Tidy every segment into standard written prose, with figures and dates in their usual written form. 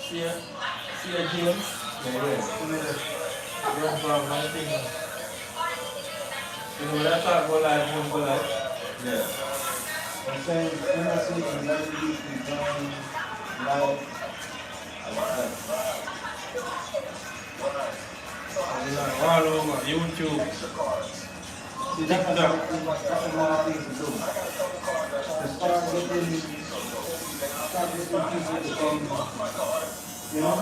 See ya. See ya, James. Yeah, yeah. Run from my thing. You know what I talk about life, one go life. Yeah. I'm saying, when I say humanity is going live, like that. All over YouTube, See, TikTok. that's another thing to do. To start getting people to come, you know,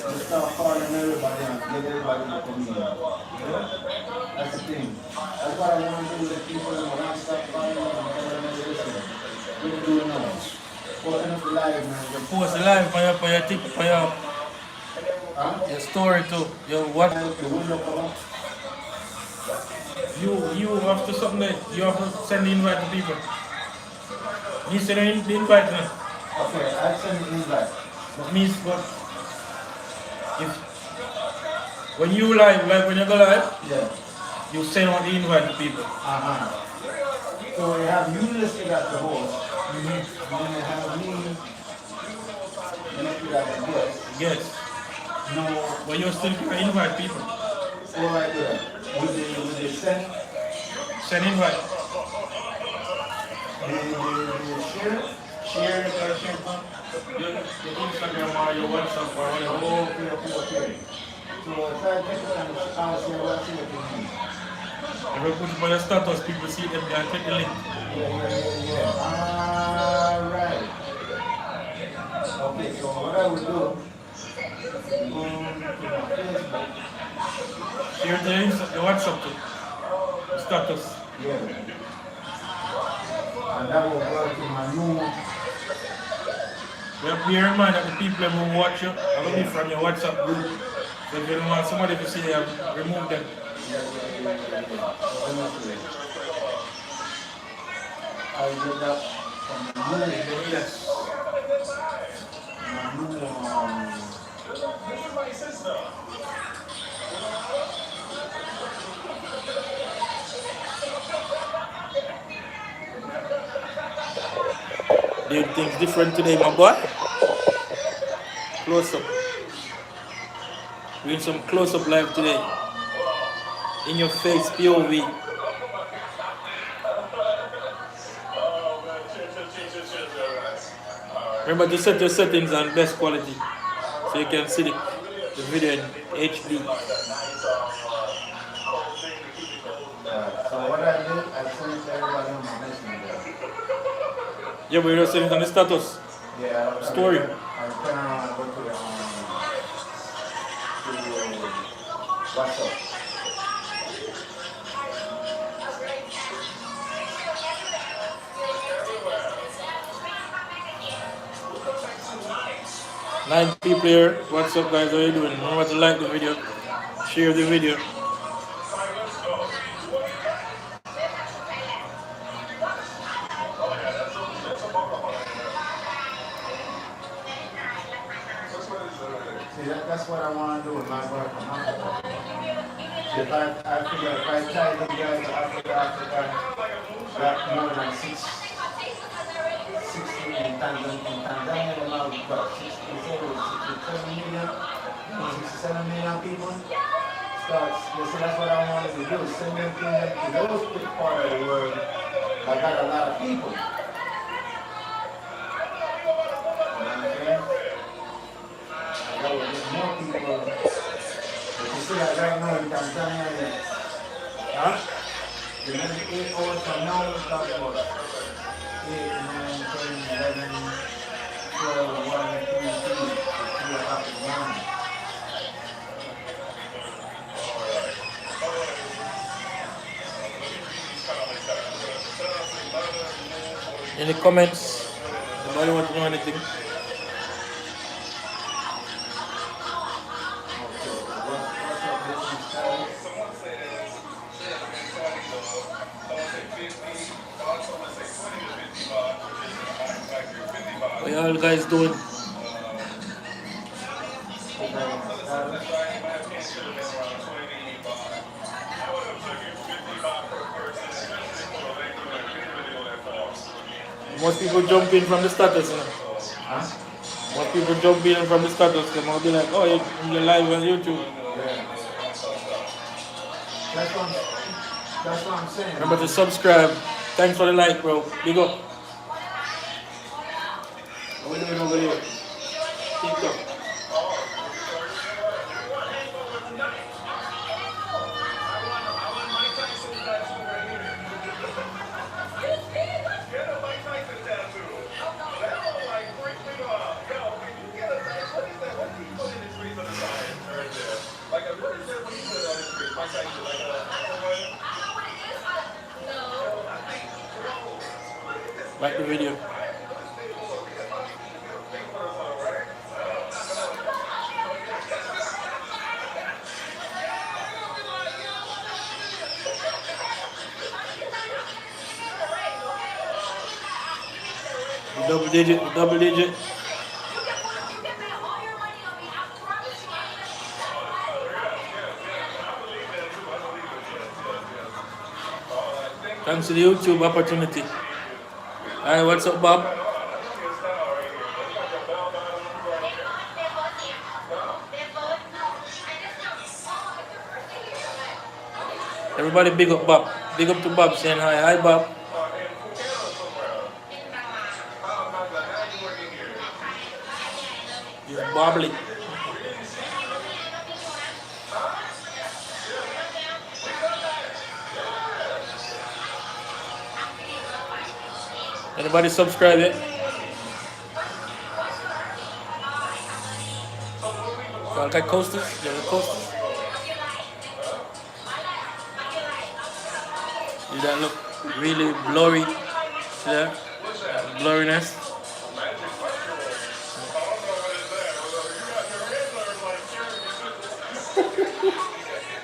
to start calling everybody and get everybody to come in. You know? That's the thing. That's what I want to do with the people and I want to start calling them and tell them, "Hey, listen, what are you doing now? Open up the live, man. Post a live for your tip, for your Huh? story too. Your what? The window come up. You have to something that you have to send the invite to people. You send the invite now. Okay, I'll send the invite. But means what? If when you live, like when you go live, Yeah. you send out the invite to people. Uh-huh. So we have you listed as the host. And then they have me listed as the guest. Yes. No, But you still can invite people. all right there. With the send, Send invite. the share it or share it. Your Instagram or your WhatsApp or whatever. Oh, okay. So try to take it and share what you mean. If you put it on your status, people see them, they can click the link. Yeah. All right. Okay, so what I will do, go to my Facebook. Share the WhatsApp too. Status. Yeah. And that will go to my new, You have to bear in mind that the people who watch you are going to be from your WhatsApp group. So if you don't want somebody to see them, remove them. I'll get that from my new, Yes. my new, Doing things different today, my boy. Close up. Doing some close up live today. In your face, POV. Remember to set your settings on best quality so you can see the video in HD. so what I did, I sent it to everybody on my messenger. Yeah, but you're setting on the status. Yeah. Story. I turn around and go to WhatsApp. 9 people here. What's up, guys? How you doing? Remember to like the video, share the video. See, that's what I want to do with my work from Africa. If I figure if I tie them guys to Africa, got more than 60 in Tanzania, about 67 million, 67 million people. So, you see, that's what I wanted to do, send them things to those part of the world that got a lot of people. You know what I'm saying? That would get more people. But you see that right now in Tanzania, huh? The next 8 hours from now, we'll talk about 8, 9, 10, 11, 12, 1, 2, 3, 3 o'clock in the morning. Any comments? Anybody want to know anything? What y'all guys doing? Most people jump in from the status, you know. Huh? Most people jump in from the status. They might be like, oh, you're live on YouTube. Yeah. That's what I'm saying. Remember to subscribe. Thanks for the like, bro. Big up. What are we doing over there? TikTok. Like the video. Double digit, double digit. Thanks to the YouTube opportunity. Alright, what's up, Bob? Everybody big up Bob. Big up to Bob saying hi. Hi, Bob. He's bobbly. Anybody subscribe yet? Y'all got coasters? You got coasters? Did that look really blurry? See that? Blurriness?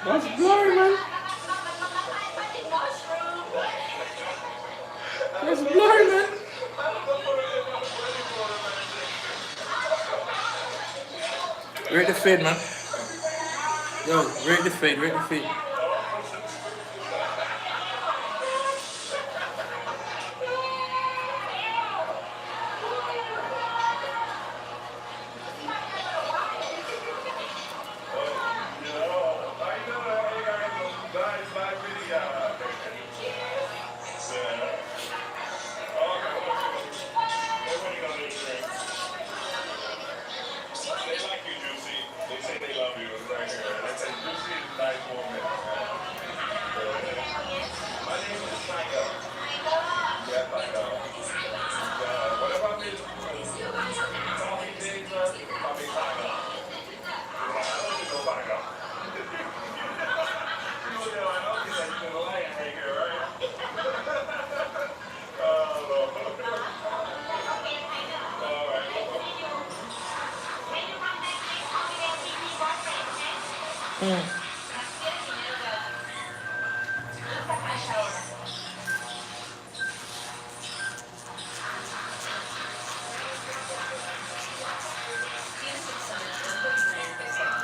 That's blurry, man. That's blurry, man. Rate the fade, man. Yo, rate the fade, rate the fade.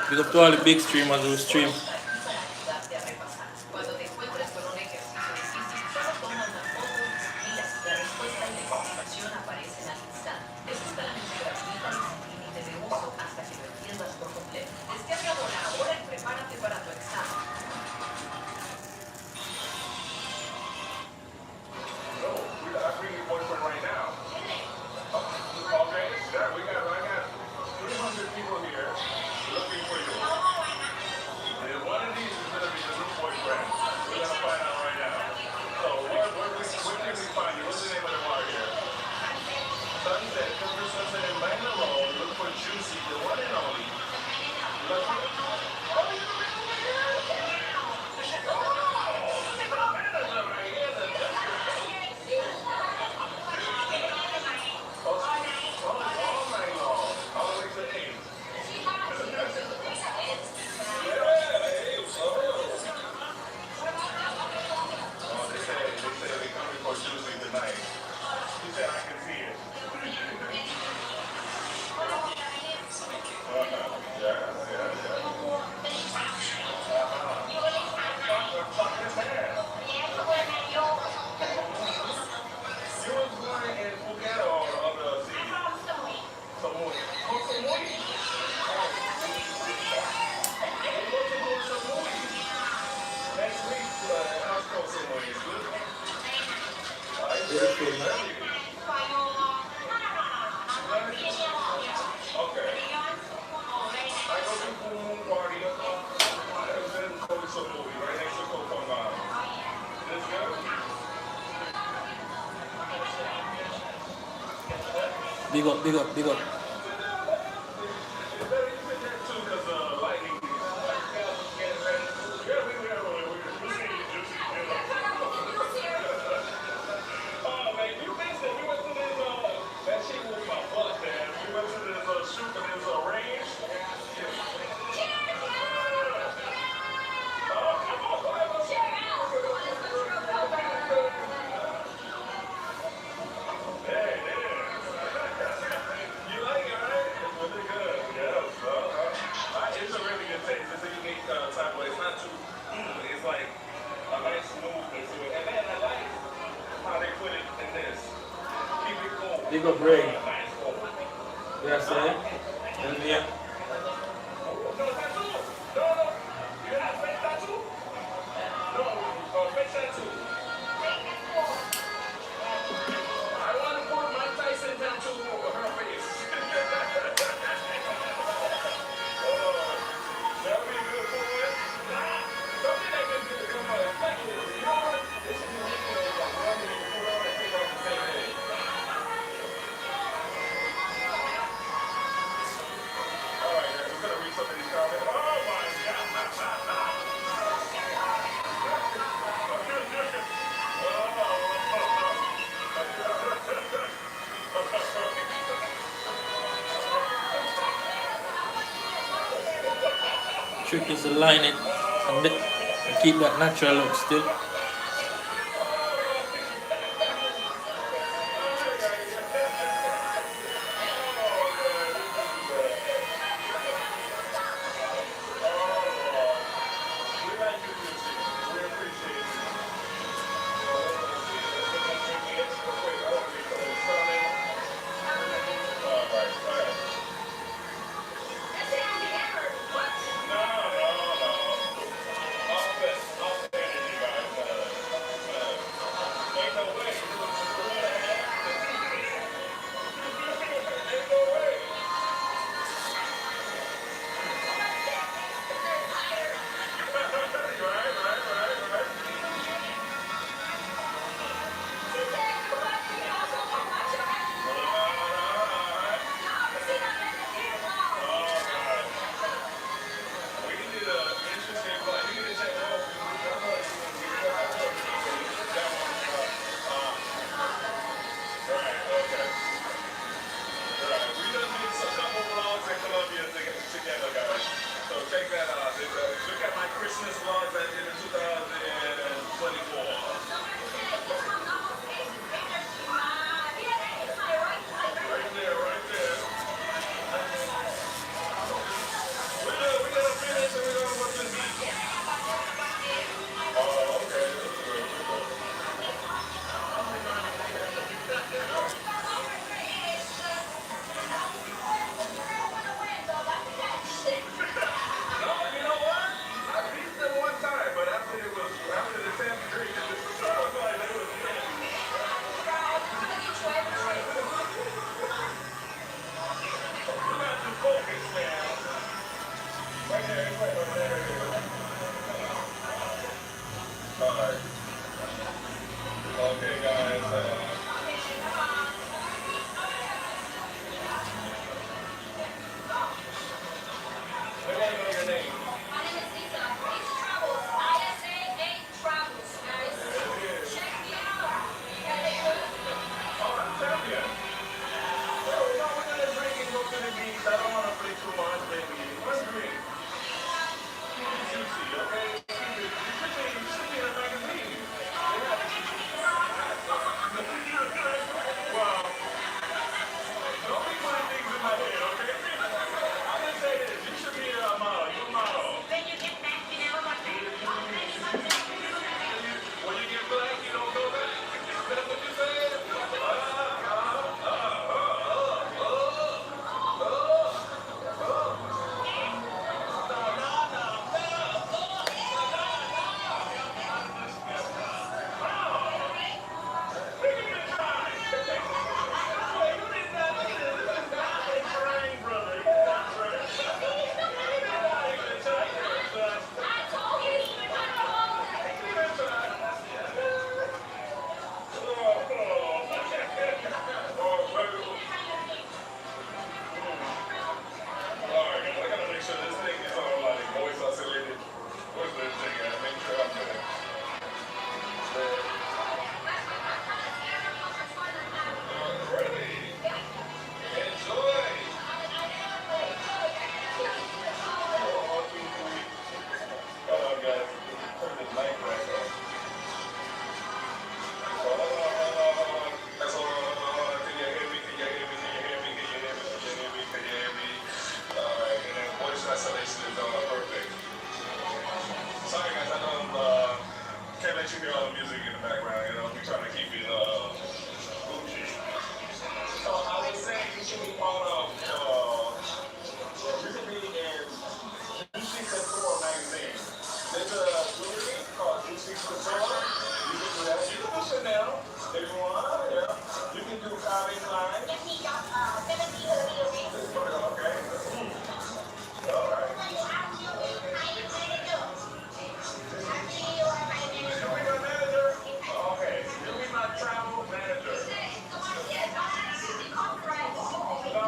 Big up to all the big streamers who stream. Very famous. Big up, big up, big up. Big up, Ray. Yes, sir. And yeah. Trick is to line it and keep that natural look still.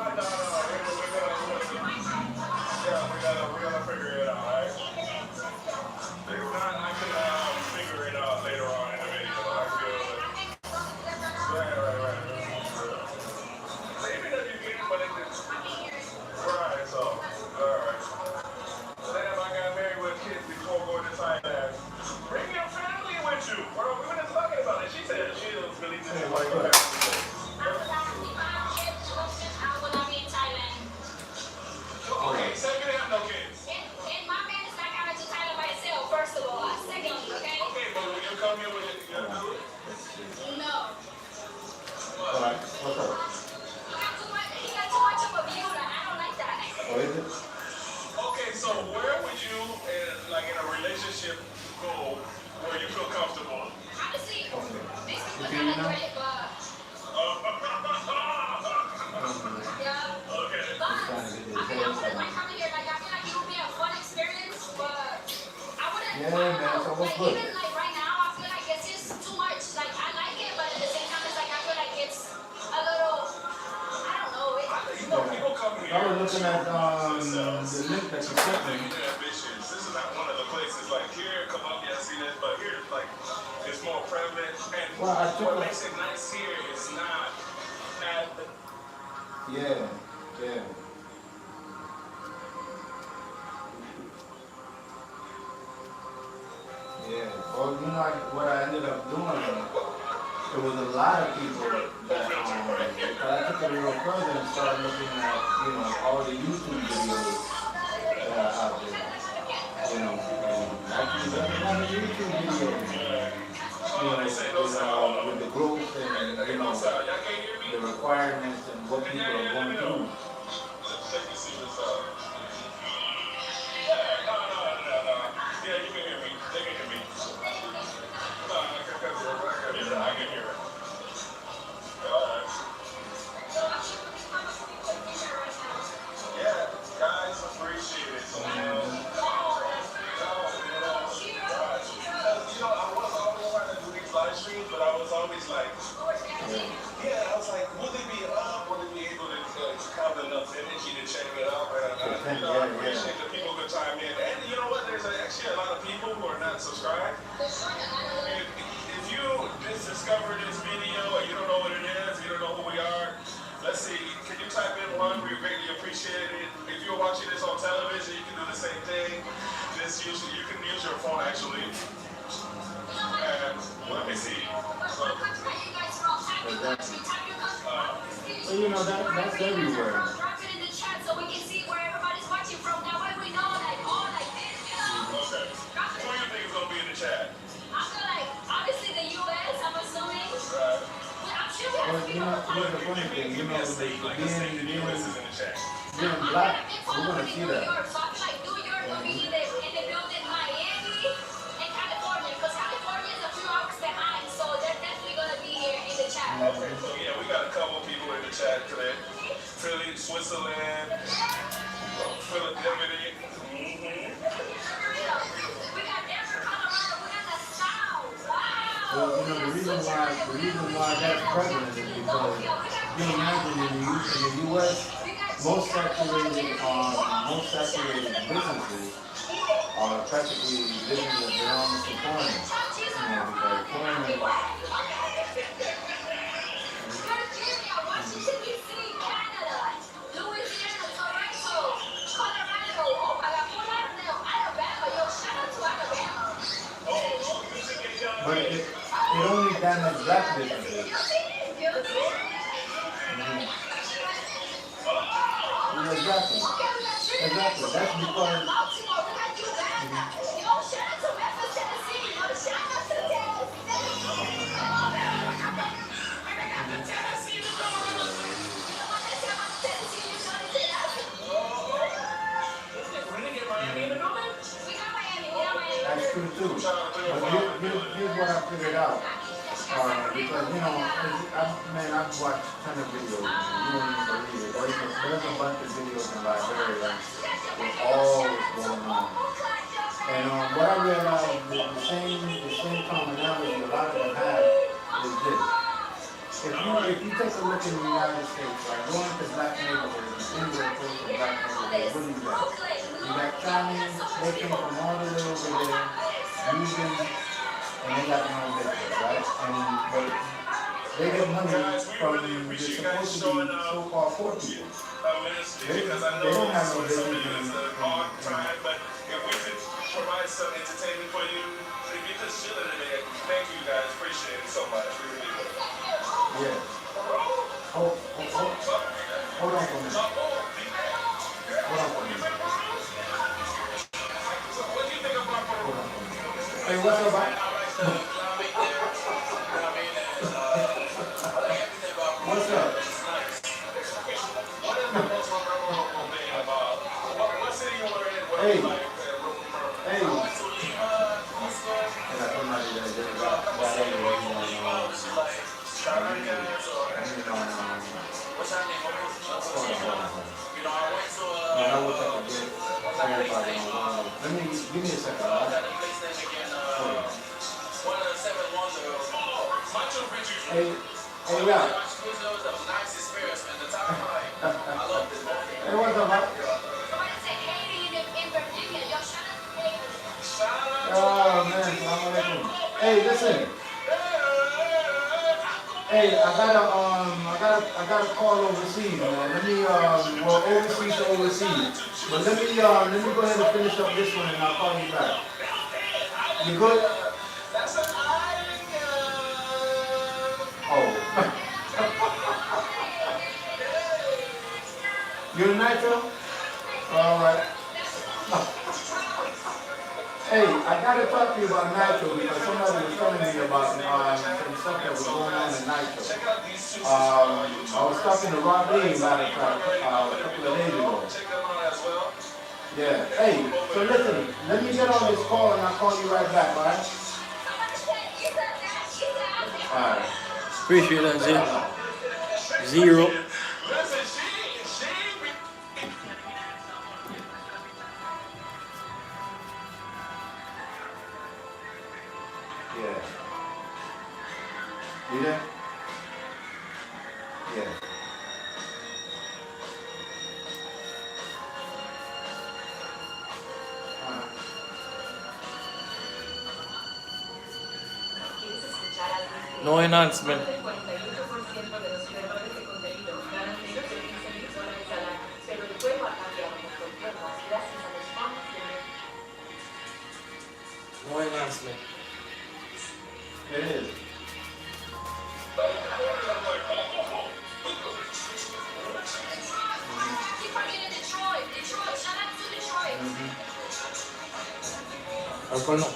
we're gonna figure it out, right? If not, I can figure it out later on in the video. I feel right. Maybe that you get it, but it just right. So, all right. Damn, I got married with kids before going to Thailand. Bring your family with you. Bro, we were just talking about it. She said she was really just okay, so you have no kids. And my man is not coming to Thailand by himself, first of all. Secondly, okay? Okay, but when you come here with your food? No. Alright, what's up? He got too much of a view. I don't like that. Oh, is it? Okay, so where would you, like in a relationship, go where you feel comfortable? Honestly, these people kind of great, but... yeah. Okay. But I coming here, like, I feel like it would be a fun experience, but I wouldn't... Yeah, man, so what's good? Even like right now, I feel like it's just too much. Like, I like it, but at the same time, it's like I feel like it's a little... I don't know. People come here. I was looking at the link that you sent me. This is not one of the places. Like here, Colombia, I see this, but here, like, it's more prevalent. And well, what makes it nice here is not at the... Yeah. Well, you know what I ended up doing? There was a lot of people that I took it a little further and started looking at, all the YouTube videos that are out there. Actually looking at the YouTube videos. With the growth and, the requirements and what people are going through. Yeah, you can hear me. They can hear me. I can hear it. Yeah, guys, appreciate it. So, I was always trying to do these live streams, but I was always like, I was like, will they be up? Will they be able to have enough energy to check it out? And I appreciate the people who chime in. And you know what? There's actually a lot of people who are not subscribed. If you just discovered this video and you don't know what it is, you don't know who we are, let's see. Can you type in one? We greatly appreciate it. If you're watching this on television, you can do the same thing. You can use your phone actually. And let me see. So, that's everywhere. Drop it in the chat so we can see where everybody's watching from. That way we know, like, like this, Okay. Who do you think is going to be in the chat? I feel like, obviously, the U.S., I'm assuming. Right. But I'm sure we have people the funny thing, being the U.S. is in the chat. Being black, we're going to see that. So I feel like New York will be in the building, Miami and California, because California is a few hours behind, so they're definitely going to be here in the chat. Okay, so yeah, we got a couple people in the chat today. Philly, Switzerland, Philadelphia. Well, the reason why that's prevalent is because you imagine in the U.S. most saturated businesses are practically businesses that belong to foreigners. Because foreigners. But it only damages black businesses. Exactly. That's because. That's true too. But here's what I figured out. Because I've watched a ton of videos. You won't even believe it. There's a bunch of videos in Liberia with all what's going on. And what I realized, the same commonality a lot of them have is this. if you take a look in the United States, like going to black neighborhoods, anywhere close to black neighborhoods, what do you got? You got Chinese, they came from all the way over there, using, and they got their own business, right? But they get money from the supposed to be so-called poor people. They don't have no business in but if we could provide some entertainment for you, if you just chilling in there, thank you guys, appreciate it so much. We really do. yeah. Hold on for a minute. Hold on for a minute. What do you think about Hold on for a minute. Hey, what's up, man? What's up? Hey. Hey. I got somebody that just got Let me give me a second. Hey, yeah. Hey, what's up, man? Oh man, hey, listen. Hey, I got a call overseas, man. Let me, well, overseas to overseas. But let me go ahead and finish up this one, and I'll call you back. You good? Oh. You're a Nitro? All right. Hey, I gotta talk to you about Nitro because somebody was telling me about some stuff that was going on in Nitro. I was talking to Rob Lee about it a couple of days ago. Yeah. Hey, so listen, let me get on this call and I'll call you right back, alright? Alright. Appreciate that, Zero. Yeah. You there? Yeah. No enhancement. No enhancement. It is. Alcohol no.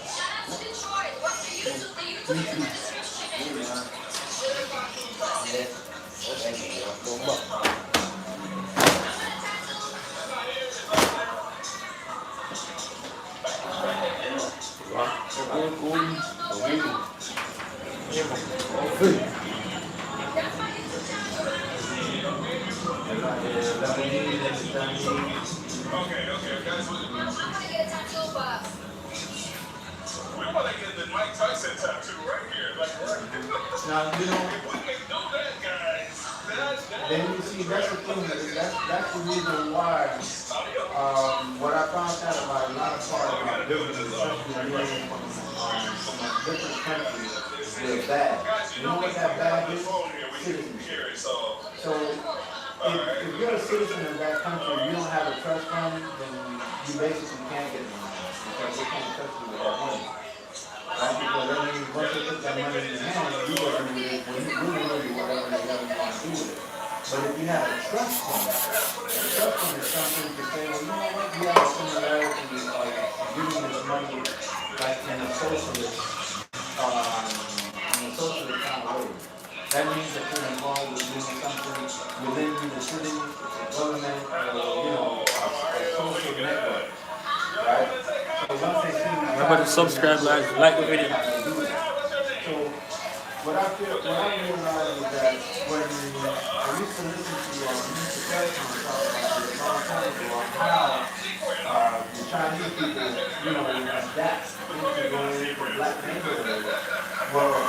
Okay, guys. We want to get the Mike Tyson tattoo right here. Now, you know, If we can do that, guys, then you see, that's the thing, that's the reason why, what I found out about a lot of parts about business, especially from different countries, they're bad. You know what that bad is? Citizenship. So, if you're a citizen of that country and you don't have a trust fund, then you basically can't get money because they can't trust you with that money. Right? Because that means once they put that money in your hand, you go do with it, when you do whatever they want to do with it. But if you have a trust fund is something to say, well, you know what, you have a similarity of giving this money like in a socialist kind of way. That means that you're involved with doing something within the city, the government, a social network, right? So once they see you, Remember to subscribe, like the video. so what I realize is that when I used to listen to Mr. Jackson talk about it a long time ago on how the Chinese people, adapt into going into black neighborhoods. Well,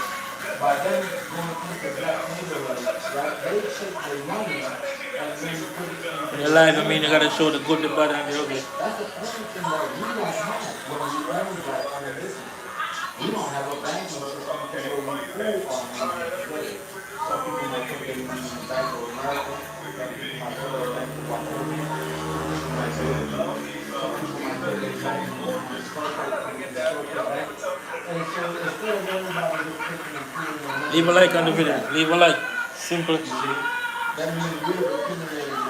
by them going into black neighborhoods, right? They take their money and then put it In into your the life, I mean, you gotta enterprise. show the good, the bad, and the ugly. That's the only thing that we don't have when we earn that. I mean, listen, we don't have a banking system to where we pull our money together. Some people might think they need the Bank of America. Some people might go to the Bank of Wachovia. Some might say, some people might say they bank on Scotia Bank. And so instead of everybody just taking and pulling their money Leave a like on the video. Leave a like. Simple. you see, that means we've accumulated, a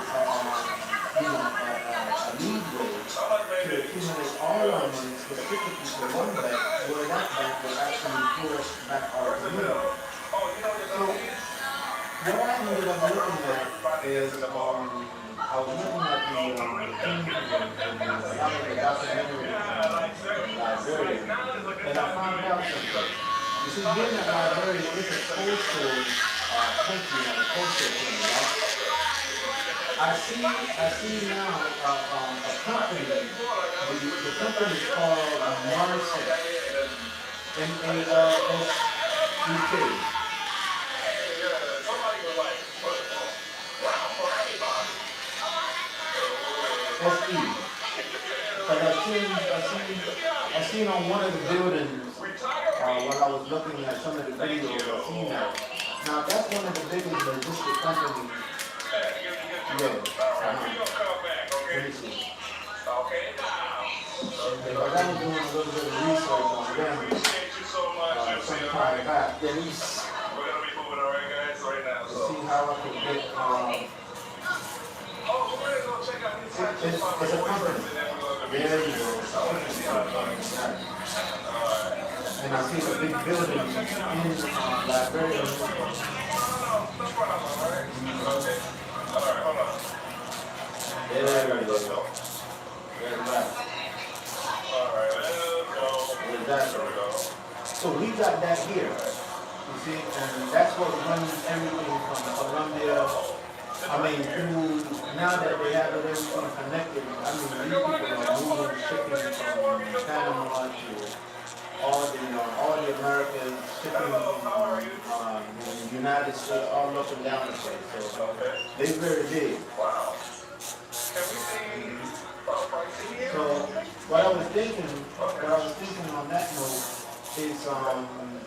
leeway to accumulate all our money specifically to one bank, where that bank will actually pull us back our community. So, what I ended up looking at is, I was looking at the thing, the documentary, librarian, and I found out something. You see, being a librarian is a cultural country and a cultural thing, right? I see now a company. The company is called Marset, MARSUK. SE. But I seen on one of the buildings while I was looking at some of the videos. I seen that. Now that's one of the biggest logistic companies. Yeah. Let me see. Because I was doing a little bit of research on them some time back. At least to see how I could get. It's a company. There you go. And I see the big building in Liberia. There we go. There's that. There's that. So we got that here. You see, and that's what runs everything from Colombia. I mean, through, now that they have everything connected, I mean, these people are moving shipping from Panama to all the Americans, shipping from the United States, all up and down the place. So they're very big. So what I was thinking on that note is,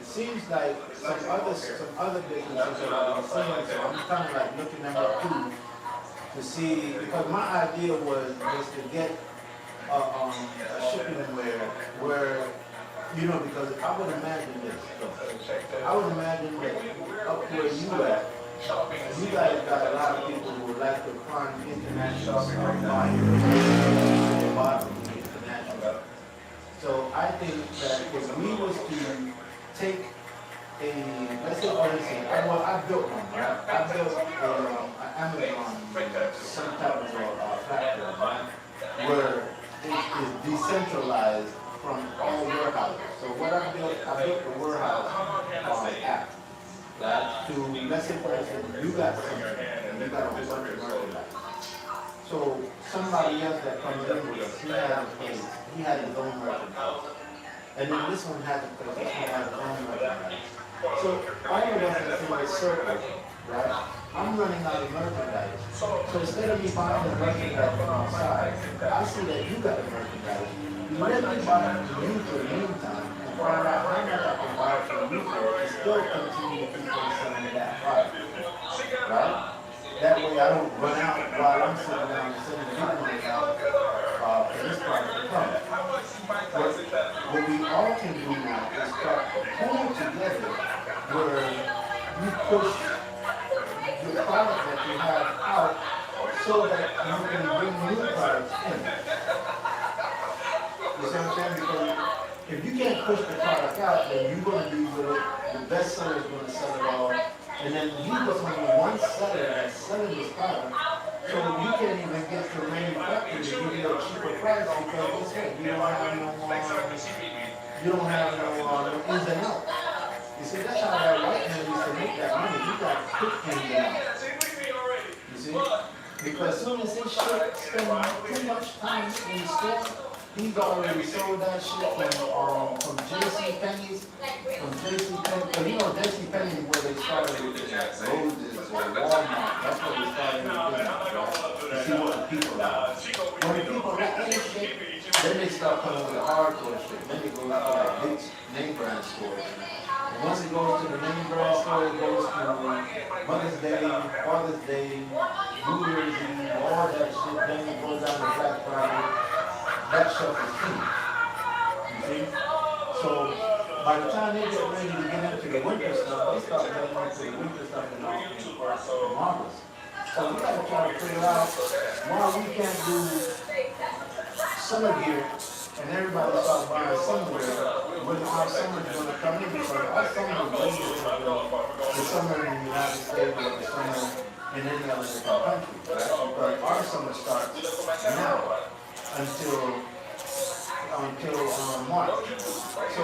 it seems like some other businesses that I've been seeing, so I'm kind of like looking them up too, to see, because my idea was to get a shipping where, because I would imagine this, I would imagine that up where you at, you guys got a lot of people who would like to find international buyers, international. So I think that if we was to take let's say for instance, I built one, right? I built an Amazon, some type of platform, right? Where it is decentralized from all warehouses. So what I built the warehouse app, right? To, let's say for instance, you got something, and you got a whole bunch of merchandise. So somebody else that comes in with us, he has his own merchandise. And then this one has a place, this one has his own merchandise. So all of us is in a circle, right? I'm running out of merchandise. So instead of me buying the merchandise from outside, I see that you got the merchandise. Let me buy it from you for the meantime and find out how much I can buy it from you for and still continue to keep on selling that product. Right? That way I don't run out while I'm sitting down and sending the money out for this product to come. What we all can do now is start pulling together where you push the product that you have out so that you can bring new products in. You see what I'm saying? Because if you can't push the product out, then you're going to be with it, the best seller is going to sell it all, and then you just only one seller that's selling this product, so you can't even get the manufacturer to give you a cheaper price because guess what? You don't have no ins and outs. You see, that's how that white man used to make that money. You got quick ins and outs. You see? Because as soon as they spend too much time in the store, He's already sold that shit from JC Penney's, but you know JC Penney is where they started everything at Roses or Walmart. That's where they started everything at, right? To see what the people like. When the people like any shit, then they start coming with the hardcore shit. Then it goes to like big name brand stores. And once it goes to the name brand store, it goes to Mother's Day, Father's Day, New Year's Eve, all that shit. Then it goes down to Black Friday. That shelf is clean. You see? So by the time they get ready to get into the winter stuff, they start getting into the winter stuff in August. So we gotta try to figure out why we can't do summer gear and everybody start buying summer gear when our summer is gonna come in, because our summer is later than the summer in the United States or the summer in any other different country. Right? Because our summer starts now until March. So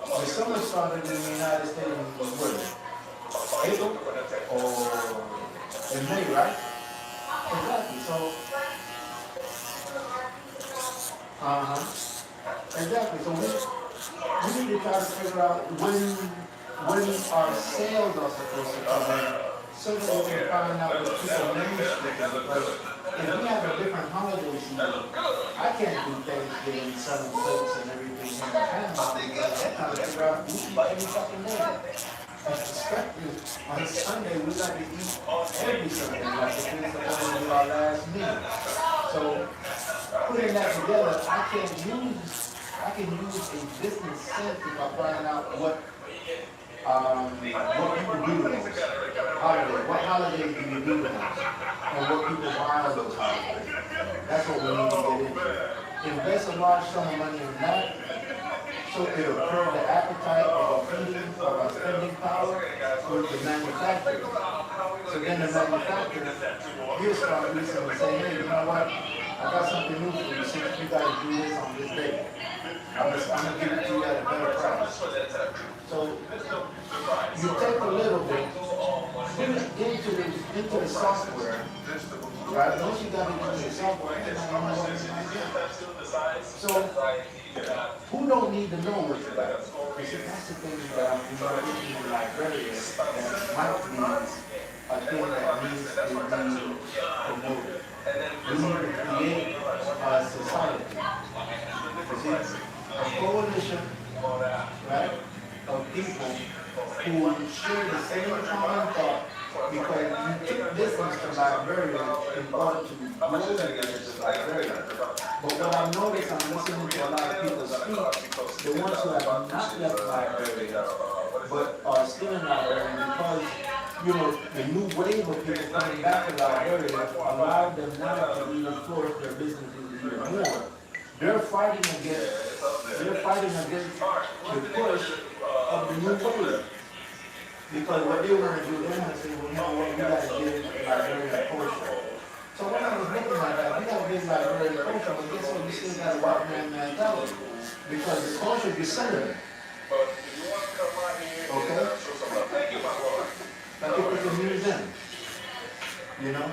the summer started in the United States in April or in May, right? Exactly. So exactly. So we need to try to figure out when our sales are supposed to come in, so that we can find out what people manuscript. Because if we have a different holiday season, I can't do Thanksgiving, selling plates and everything in the family. I'm trying to figure out who eat every fucking day. And especially on Sunday, we like to eat every Sunday, like it's supposed to be our last meal. So putting that together, I can use a business sense if I find out what people do the most. What holidays do you do the most? And what people buy on those holidays. That's what we need to get into. Invest a large sum of money in that, so it'll curb the appetite of our spending power with the manufacturer. So then the manufacturer, he'll start listening and say, hey, you know what? I got something new for you. Since you guys do this on this day, I'm gonna give it to you at a better price. So you take a little bit, put it into the software, right? Once you got it into the software, so who don't need to know what you're about? Because that's the thing that I'm looking in the librarian that might be a thing that needs to be promoted. We need to create a society. You see, a coalition, right, of people who share the same common thought, because you took business to librarian in order to grow the business to librarian. But what I've noticed, I'm listening to a lot of people speak, the ones who have not left librarian, but are still in librarian, because the new wave of people coming back to librarian allowed them now to even flourish their businesses even more. They're fighting against the push of the new wave. Because what they want to do, they want to say, well, you know what, we got to give librarian culture. So when I was looking at that, we got to give librarian culture, but guess what, we still got a white man mentality. Because the culture is centered. Okay? Like if it's a museum, you know?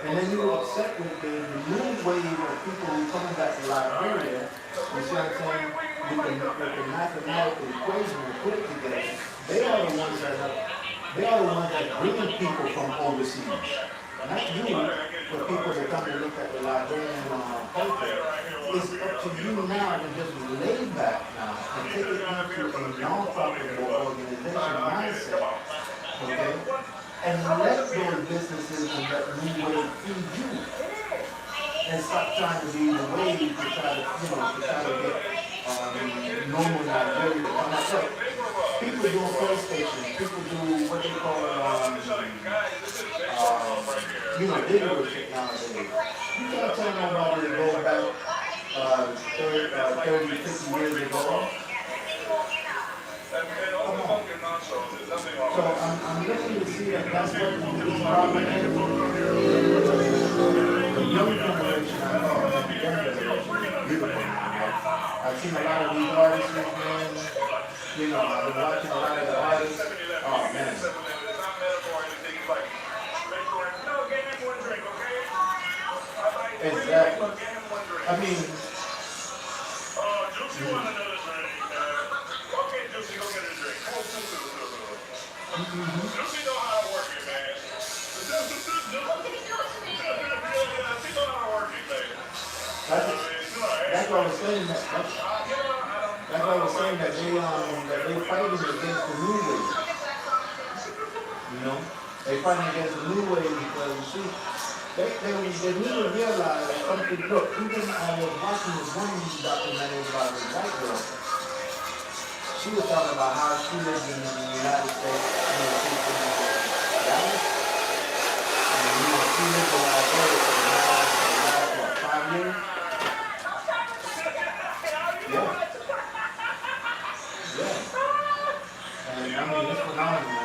And then you upset with the new wave of people who coming back to librarian, you see what I'm saying? With the mathematical equation we put together, they are the ones that bring people from overseas. Not you, for people to come and look at the librarian culture. It's up to you now to just lay back now and take it into a non-profitable organization mindset. Okay? And let those businesses and that new way feed you. And stop trying to be the way to try to get normal Nigeria. I'm not sure. People do PlayStation, people do what they call digital shit nowadays. You can't tell nobody to go back 30, 50 years ago. Come on. So I'm looking to see that that's what the biggest problem is. The young generation, I know, the young generation is beautiful. I've seen a lot of these artists, man. I've been watching a lot of the artists. Oh, man. Exactly. I mean, you want another drink? Okay, Juicy, go get a drink. Come on, Juicy know how to work it, man. Juicy know how to work it, man. That's what I was saying. That's what I was saying, that they fighting against the new wave. You know, they fighting against the new wave because you see, they need to realize something. Look, even I was watching this one documentary about this white girl. She was talking about how she lives in the United States, she's in Dallas, and she lived in Las Vegas for the last 5 years. Yeah. And I mean, it's phenomenal, man.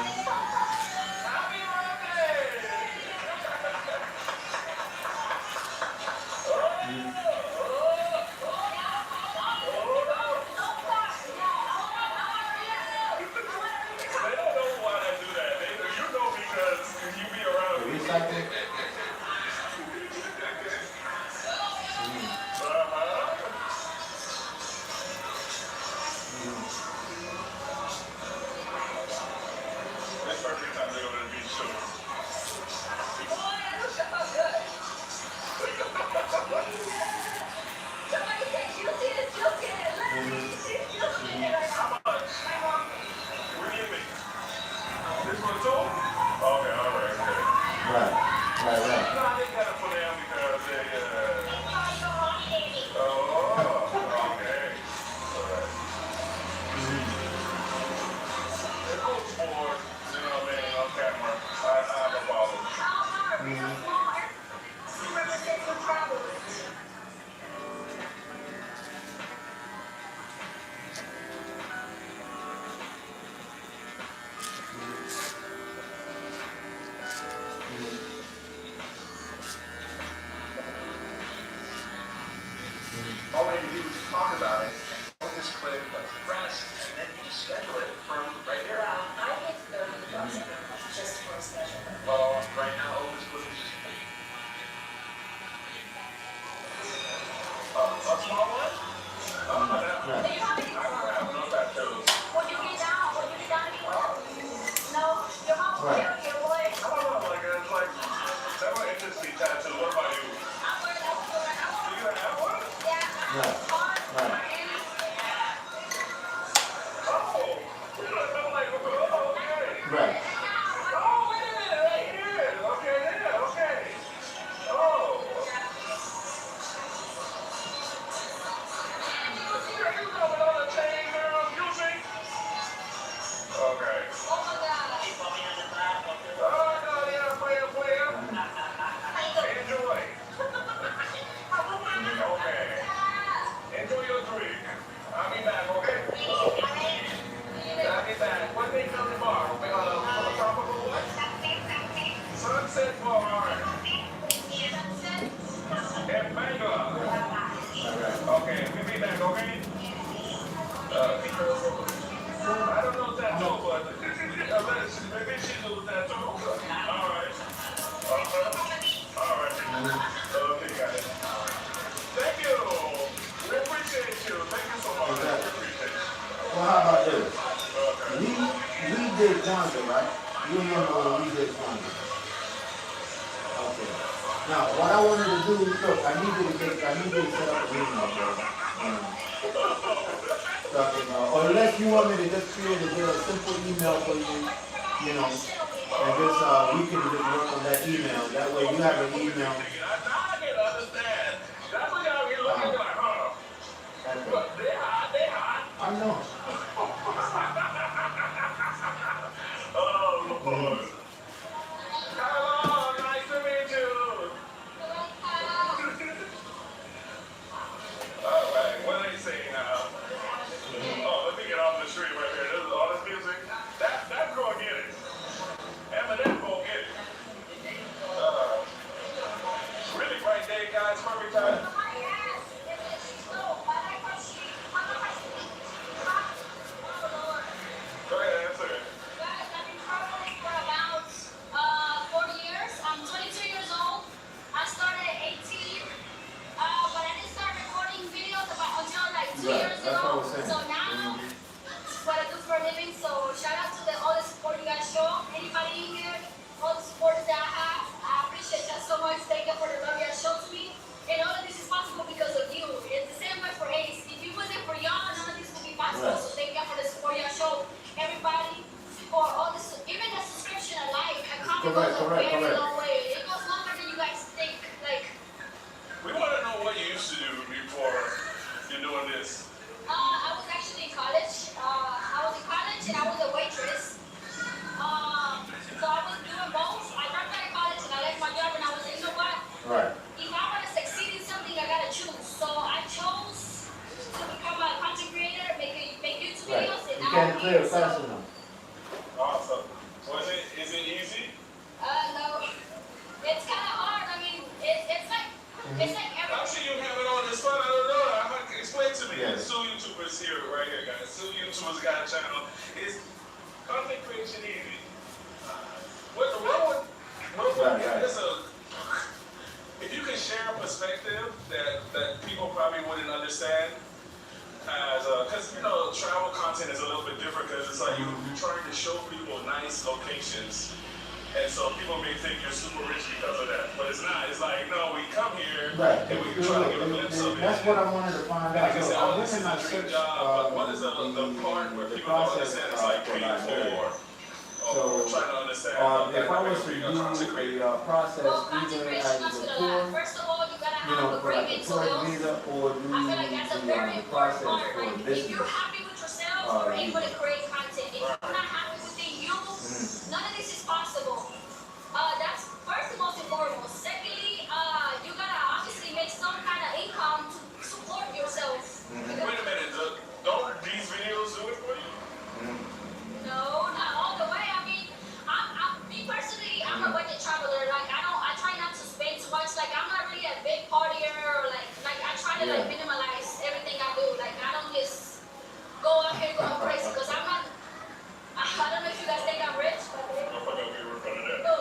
All we need to do is talk about it, put this clip, let it rest, and then you just schedule it from right here. I paid $30 just for a special. Well, right now, Otis was just a small one? Oh, that. Do you have any? I don't have no fat toes. When you get down anywhere? No, your mom will Right. carry your boy. I don't know, like, it's like, that might interest me tattoo. What about you? I'm wearing that one. Do you have one? Yeah. Right. Right. Oh, I'm like, oh, okay. Right. Oh, yeah, right here. Okay, yeah, okay. Oh. You know with all the chain girls, you see? Okay. Oh my God. Oh, no, yeah, player. Enjoy. Okay. Enjoy your drink. I'll be back, okay? I'll be back. What they come tomorrow? For the tropical what? Sunset Bar. In Bangor. Okay, we'll be back, okay? I don't know that too, but maybe she knows that too. All right. All right. Okay, got it. Thank you. We appreciate you. Thank you so much. We appreciate you. Well, how about this? Okay. We did Kwanzaa, right? You remember when we did Kwanzaa? Okay. Now, what I wanted to do, look, I need you to set up an email, bro. Or unless you want me to just create a simple email for you, you know, and just we can just work on that email. That way you have an email. I can understand. That's what y'all be looking like, huh? But they hot. I know. Oh, Lord. Hello, nice to meet you. All right, what they say now? Oh, let me get off the street right here. This is all this music. That's gonna get it. Eminem gonna get it. Really great day, guys. Perfect time. Go ahead, answer it. Guys, I've been traveling for about 4 years. I'm 22 years old. I started at 18, but I didn't start recording videos until like 2 years ago. So now, it's what I do for a living. So shout out to all the support you guys show. Anybody in here, all the supporters that I have, I appreciate that so much. Thank you for the love you guys show to me. And all of this is possible because of you. It's the same way for Ace. If it wasn't for y'all, none of this would be possible. So thank you for the support y'all show. Everybody, for all this, even the subscription, a like, a comment goes a very long way. It goes longer than you guys think. Like, We want to know what you used to do before you're doing this. I was actually in college. I was in college and I was a waitress. So I was doing both. I dropped out of college and I left my job and I was like, you know what? Right. If I want to succeed in something, I gotta choose. So I chose to become a content creator, make YouTube Right. videos, and You can't now clear I'm fast here. enough. Awesome. So is it easy? No, it's kind of hard. I mean, it's like I'm everything. sure you have it on this phone. I don't know. Explain to me. Yes. Sue YouTubers here, right here, guys. Sue YouTubers got a channel. Is content creation easy? If you can share a perspective that people probably wouldn't understand, as because travel content is a little bit different because it's like you're trying to show people nice locations. And so people may think you're super rich because of that, but it's not. It's like, no, we come here Right. and we try to get a glimpse of it. That's what I wanted to find out. Like I So said, I oh, went this in is my a dream search, job, but what is the part where people don't understand? It's like for paying Liberia. for, So, or trying to understand. if I was to being do a content creator. a process Well, content either creation as comes with a a lot. tour, First of all, you gotta you have know, a for great like a mental tourist health. visa, or do I feel like that's a very the important process part. for Like, if business. you're happy with yourself, you're able to create content. If you're not happy within you, none of this is possible. That's first and most important. Secondly, you gotta obviously make some kind of income to support yourself. Wait a minute, don't these videos do it for you? No, not all the way. I mean, me personally, I'm a budget traveler. Like, I try not to spend too much. Like, I'm not really a big partier, or like I try to like minimalize everything I do. Like, I don't just go out here going crazy because I'm not. I don't know if you guys think I'm rich, but I forgot we were in front of that. no,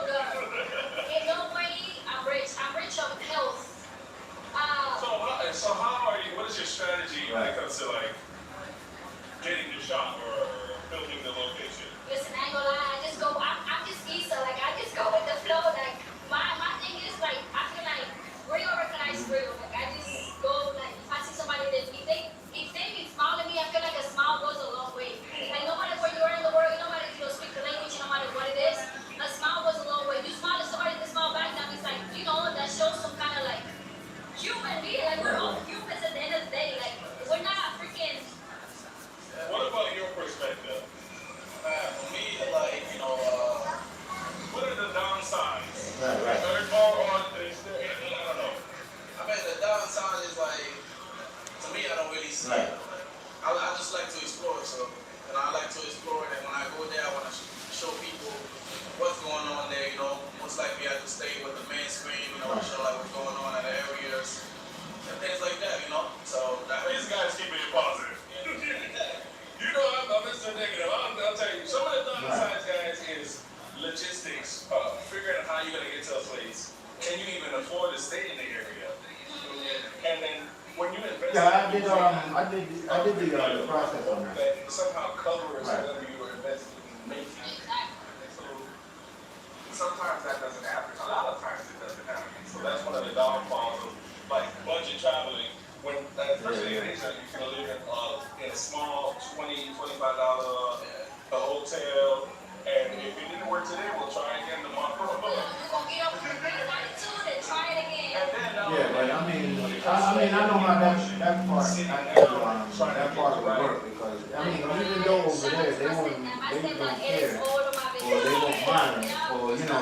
in no way I'm rich. I'm rich of health. So how are you? What is your strategy when it comes to like getting the shot or building the location? Listen, I ain't gonna lie. I'm just Issa. Like, I just go with the flow. Like, my thing is like, I feel like real recognize real. Like, I just go like, if I see somebody that if they can smile at me, I feel like a smile goes a long way. Like, no matter where you are in the world, no matter if you don't speak the language, no matter what it is, a smile goes a long way. You smile at somebody, they smile back. That means like, that shows some kind of like human being. Like, we're all humans at the end of the day. Like, we're not freaking. What about your perspective? For me, like, What are the downsides? Right. Is there any? I don't know. I mean, the downside is like, to me, I don't really see it. I just like to explore, so, I like to explore, and when I go there, I want to show people what's going on there, most likely I have to stay with the main screen, show like what's going on in the areas, and things like that, so These guys keeping it positive. I'm Mr. Negative. I'll tell you, some of the downsides, guys, is logistics, figuring out how you're gonna get to a place. Can you even afford to stay in the area? And then when you invest, Yeah, I did the process on that. that somehow covers whatever you were investing in making. So sometimes that doesn't happen. A lot of times it doesn't happen. So that's one of the downfalls of like budget traveling. When especially in Asia, you can live in a small $20, $25 hotel, and if it didn't work today, we'll try again tomorrow. We're gonna get up with a great attitude and try it again. And then, Yeah, but I know how that part will work, because even though over there they don't care, or they won't mind, or it's not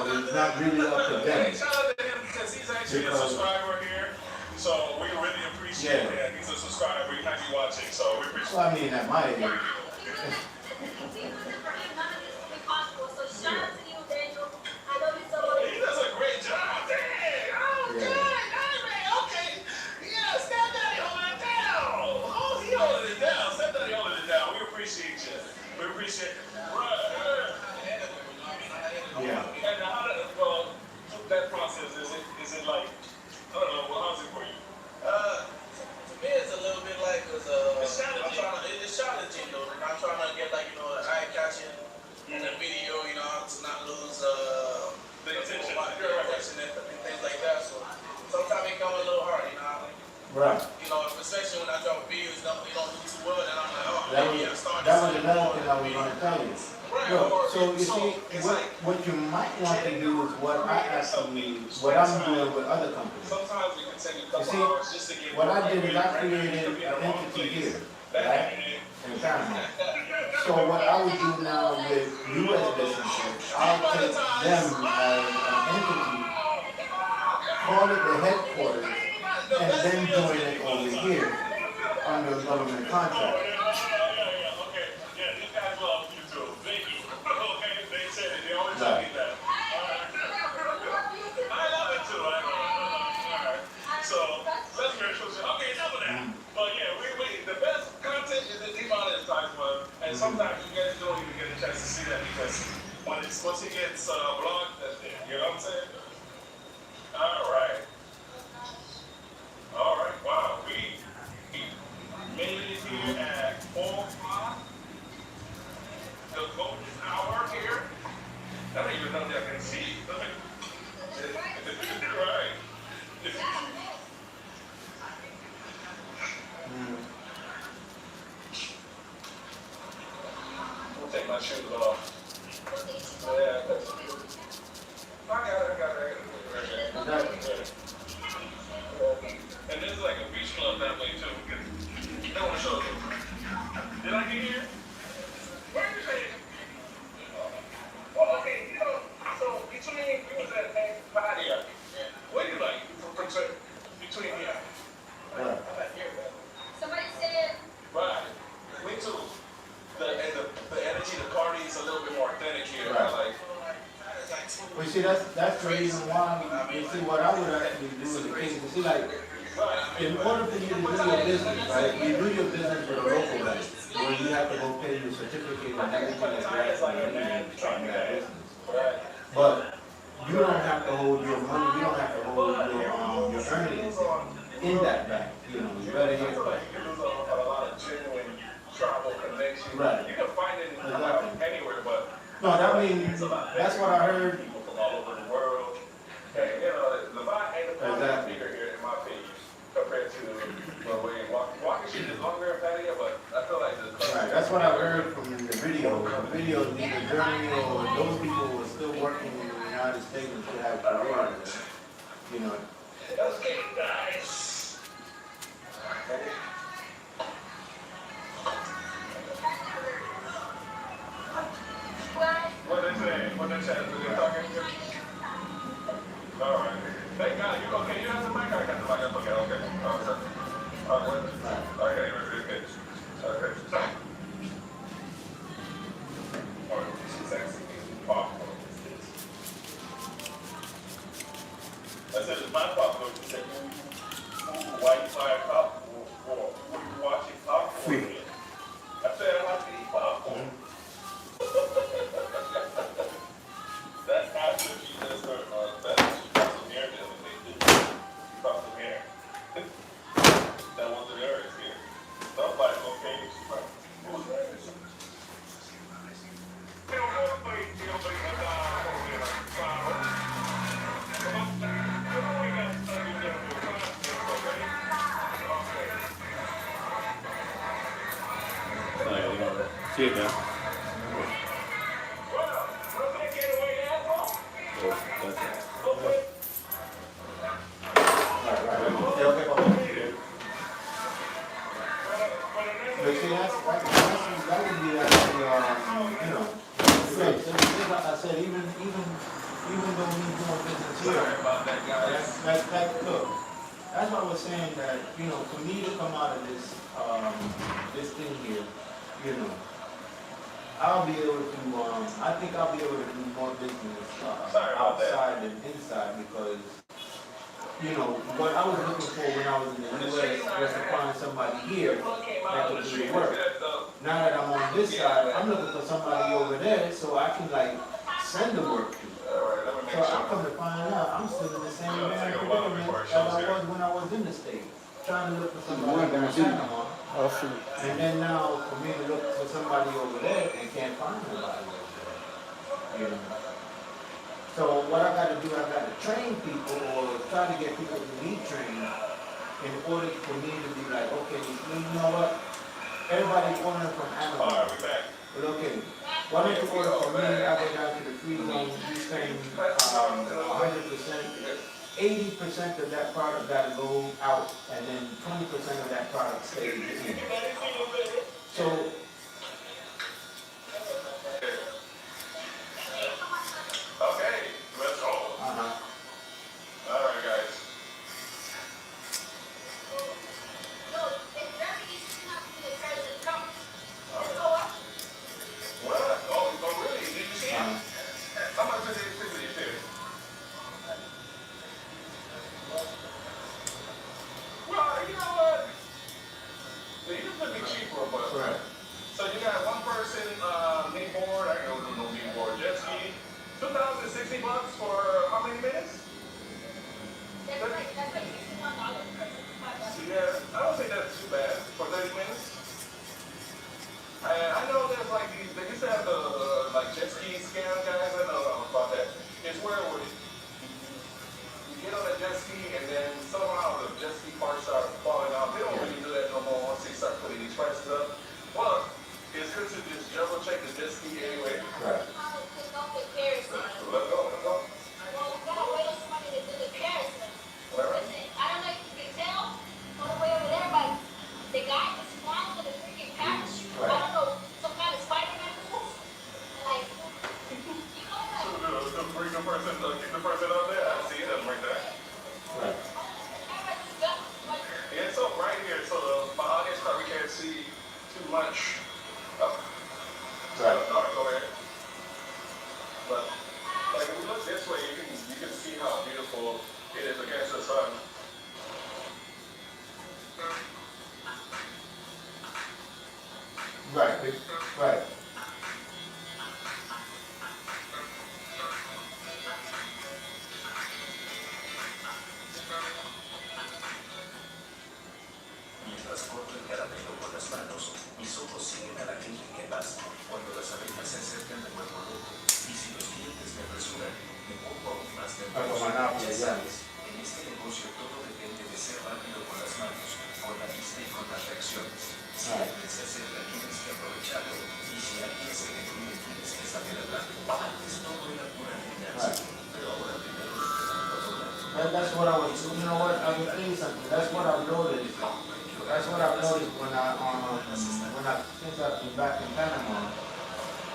really up to them. shout out to him because he's actually a subscriber here. So we really appreciate that. He's a subscriber. He might be watching, so we appreciate it. At my age. If he wasn't for him, none of this would be possible. So shout out to you, Daniel. I love you so much. He does a great job. Dang. Oh, Yeah. good. Okay. Yeah, Step Daddy holding it down. Oh, he holding it down. Step Daddy holding it down. We appreciate you. We appreciate it. Right. Yeah. And well, that process, is it like, I don't know, how's it for you? to me, it's a little bit like, cause It's challenging. it's Right. You know, especially when I drop videos, they don't do too well, then I'm like, oh, That maybe I was started another something thing I more. was going to tell you. Right. Look, Or, so you see, it's what, like, what you might want to do is what I'm doing with other companies. Sometimes we can take a You couple see, hours just to get. what I did is I created an entity here, right, in Panama. So what I would do now with U.S. businesses, I'll take them as an entity, call it the headquarters, and then join it over here under a government contract. Okay, yeah, these guys love you too. Thank you. Okay, they said it. They always tell me that. I love it too. I know. Alright. So, let's go. Okay, enough of that. But yeah, the best content is the demonetized one. And sometimes you guys don't even get a chance to see that because once it gets blocked, that's it. You know what I'm saying? Alright. Alright, wow. We made it here at 4 o'clock. The golden hour here. I don't even know if I can see. Right. I'll take my shoes off. Yeah, that's I got it. And this is like a beach club that way too. I want to show you. Did I get here? Where are you saying? Well, okay, you know, so between you was at Patio. What do you like between here? I'm not here, man. Somebody said, Right. Me too. The energy, the party is a little bit more authentic here. Right. Like, Well, you see, that's the reason why, you see, what I would actually do in the case, you see, like, in order for you to do your business, right, you do your business with a local bank, where you have to go pay your certificate and everything that's actually needed in that business. But you don't have to hold your money, you don't have to hold your earnings in that bank, you know, you better I get feel like you can lose a lot of genuine travel connections. Right. You can find it anywhere, but no, that means, that's what I heard. people from all over the world. And, you know, the vibe ain't the Exactly. bigger here, in my opinion, compared to the way walking shit is longer in Patio, but I feel like the Right, that's what I heard from the video. The video, either Germany or those people who are still working in the United States and still have careers, you know. Let's get it, guys. What they say? What they say? Are they talking? All right. Thank God. You okay? You have the mic? I got the mic. Okay. Okay. Okay. Okay. Okay. All right. She's actually popcorn. I said it's my popcorn. She said, why you buying popcorn? What you watching popcorn with? I said I like to eat popcorn. That's after she does her, she got some hair the other day, too. She bought some hair. That wasn't hers here. So I'm like, okay, she's like, who's hers? See it now. But see, that would be actually, you know, great. So like I said, even though we doing business here, look, that's why I was saying that, you know, for me to come out of this, this thing here, you know, I'll be able to, I think I'll be able to do more business, outside than inside because, you know, what I was looking for when I was in the U.S. was to find somebody here that could do the work. Now that I'm on this side, I'm looking for somebody over there so I can like send the work to. So I come to find out, I'm still in the same damn predicament as I was when I was in the States, trying to look for somebody in Panama. And then now for me to look for somebody over there and can't find nobody over there. You know. So what I gotta do, I gotta train people or try to get people to be trained in order for me to be like, okay, you know what? Everybody's ordering from All Amazon. right, we back. But okay, why don't you order from me? I go down to the free zone, you spend 100%. 80% of that product got to go out, and then 20% of that product stays in. So, Okay, let's go. All right, guys. No, it's very easy to not be the person. Come, let's go up. What? Oh, really? Did you see it? How much did you see? Well, you know what? They used to be cheaper, but correct. so you got one person kneeboard. I don't know kneeboard. Jet ski. $2,060 for how many minutes? That's like $61 per person. Yeah, I don't think that's too bad for 30 minutes. I know there's like these. They used to have the like jet ski scam guys. I know about that. It's where you get on a jet ski and then somehow the jet ski parts start falling off. They don't really do that no more once they start putting these prices up. Well, it's good to just double check the jet ski anyway. Right. Let's go. Let's go. Well, we gotta wait on somebody to do the comparison. Listen, I don't know if you can tell on the way over there, but the guy just flying to the freaking parachute. I don't know, some kind of Spider-Man move. Like, you know that. So bring the person, keep the person up there. I see them right there. Right. Everybody just got, like, Yeah, it's up right here, so my audience probably can't see too much. Right. Go ahead. But like if you look this way, you can see how beautiful it is against the sun. Right. Right. Mientras corto el caramelo con las manos, mis ojos siguen a la gente que pasa. Cuando las abejas se acercan me vuelvo loco. Y si los clientes me apresuran, me pongo aún más nervioso. Ya sabes, en este negocio todo depende de ser rápido con las manos, con la vista y con las reacciones. Si alguien se acerca tienes que aprovecharlo. Y si alguien se detuve tienes que saber hablar. Antes todo era pura adivinanza, pero ahora primero te pregunto a hablar. That's what I was, you know what, I was thinking something, that's what I've noticed. That's what I've noticed when since I've been back in Panama.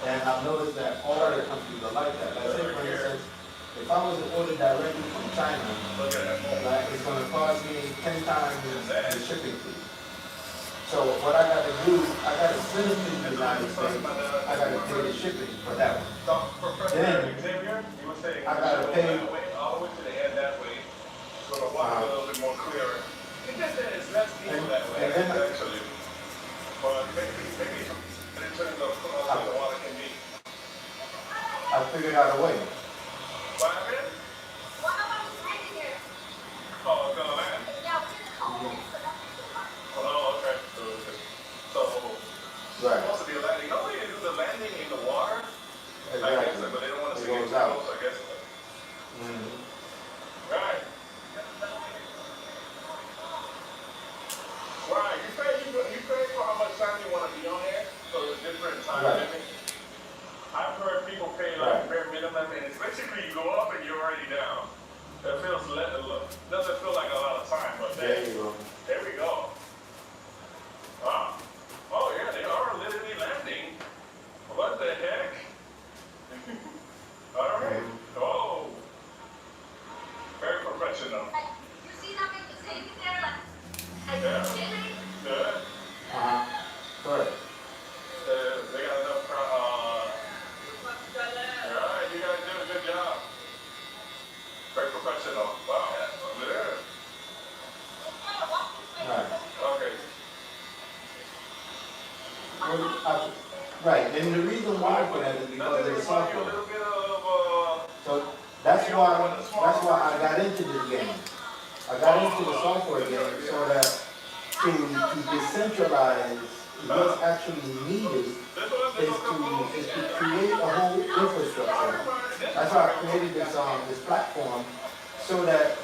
And I've noticed that all the countries are like that. Like say for instance, if I was to order directly from China, Look at that. like it's gonna cost me 10 times the shipping fee. So what I gotta do, I gotta send it to the United States, I gotta pay the shipping for that one. So, Professor Then, Xavier, you were saying I gotta pay. all the way to the end that way, so the water a little bit more clearer. It just that it's less people that way, and then- actually. But maybe in terms of how the water can be. I figured out a way. What happened? what about this right here? Oh, it's gonna land. Yeah, we're in the cold, so that's too much. Oh, okay. So, Right. supposed to be a landing. Nobody can do the landing in the water. I guess, Exactly. but they don't want to It see it goes too out. close, I guess. Mhm. Right. Right. You pay for how much time you want to be on there, so there's different time Right. limits. I've heard people pay like Right. bare minimum, and it's basically you go up and you're already down. That feels doesn't feel like a lot of time, but There you go. there we go. Wow. Oh yeah, they are literally landing. What the heck? All right. Oh. Very professional. Like, you see that big thing there? Like, Yeah. chilling? Good. Correct. They got enough. All right, you guys did a good job. Very professional. Wow. Yeah. Right. Okay. Well, right, and the reason why for that is because Doesn't it it's remind you a software. little bit of So that's why I got into this game. I got into the software game so that to decentralize what's actually needed is to create a whole infrastructure. That's why I created this platform so that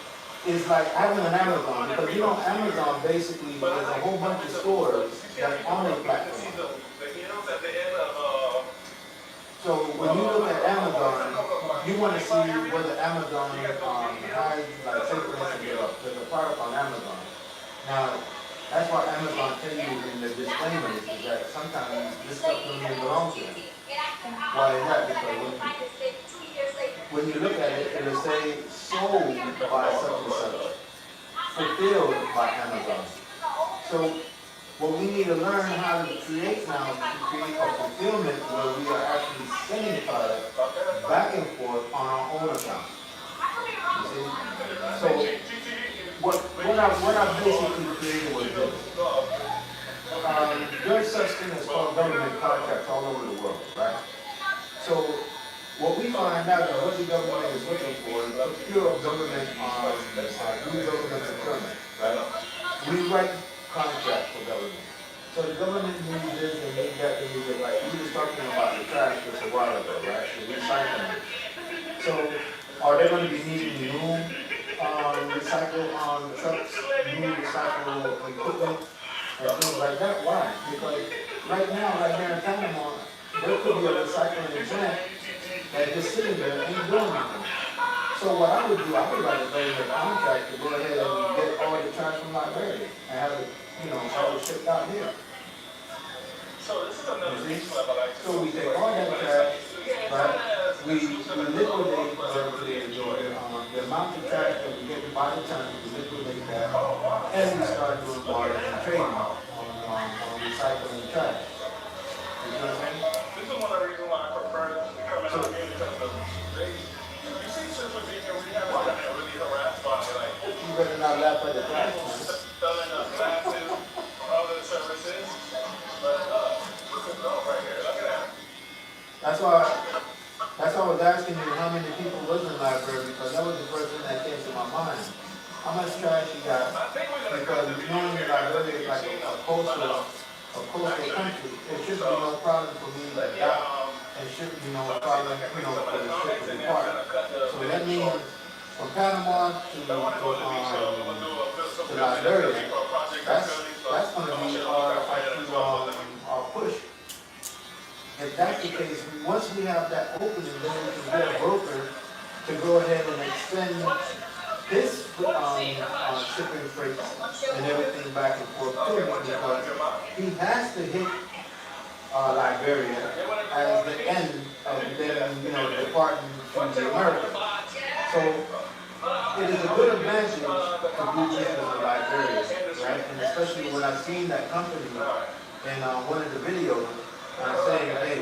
is like having an Amazon, because you know Amazon basically is a whole bunch of stores that's on a platform. So when you look at Amazon, you want to see whether Amazon has, like, say for instance, there's a product on Amazon. Now, that's why Amazon tell you in the disclaimers is that sometimes this stuff doesn't even belong to them. Why is that? Because when you look at it, it'll say sold by such and such, fulfilled by Amazon. So what we need to learn how to create now is to create a fulfillment where we are actually sending product back and forth on our own account. You see? So what I basically created was this. There's such thing as called government contracts all over the world, right? So what we find out is what the government is looking for is pure government new government procurement, right? We write contracts for government. So the government needs this and needs that and needs it. Like we were talking about the trash just a while ago, right? The recycling. So are they going to be needing new recycle trucks, new recycle equipment, and things like that? Why? Because right now, right here in Panama, there could be a recycling plant that's just sitting there and ain't doing anything. So what I would do, I would write a government contract to go ahead and get all the trash from Liberia and have it, have it shipped out here. So this is another reason I like to. So we take all that trash, right? We liquidate the amount of trash that we get by the time we liquidate that, and we start doing barter and trading on recycling trash. You know what I'm saying? This is one of the reasons why I prefer coming out here because you see, since we've been here, we haven't gotten really harassed by like. You better not laugh at the trash, man. Selling us glasses or other services, but look at those right here. Look at that. That's why I was asking you how many people was in the library, because that was the first thing that came to my mind. How much trash you got? Because knowing that Liberia is like a coastal country, it should be no problem for me to adopt, and should be no problem, for the ship to depart. So that means from Panama to Liberia, that's going to be our push. If that's the case, once we have that opening, then we can get a broker to go ahead and extend his shipping freight and everything back and forth to me, because he has to hit Liberia as the end of them, departing to the Americas. So it is a good advantage to do business with Liberia, right? And especially when I've seen that company in one of the videos, saying, hey,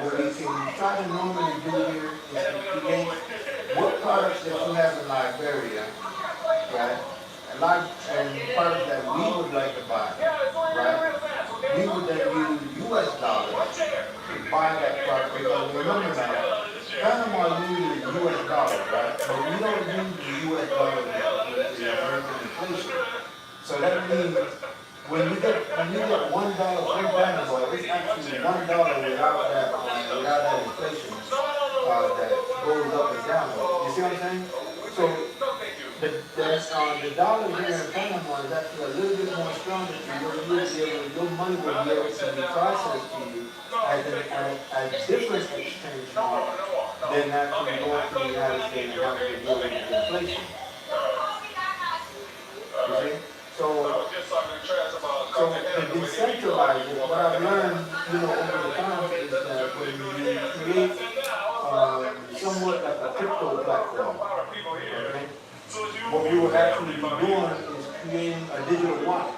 what we can try to normally do here is to create what products that you have in Liberia, right? And products that we would like to buy, right? We would then use US dollars to buy that product, because remember now, Panama uses US dollars, right? But we don't use the US dollars with the American inflation. So that means when you get $1 from Panama, it's actually $1 without that inflation that goes up and down. You see what I'm saying? So the dollar here in Panama is actually a little bit more stronger. Your money will be able to be processed to you at a different exchange rate than actually going to the United States and having to deal with inflation. You see? So to decentralize it, what I've learned, over the time is that when you create somewhat like a crypto platform, okay, what we will actually be doing is creating a digital wallet.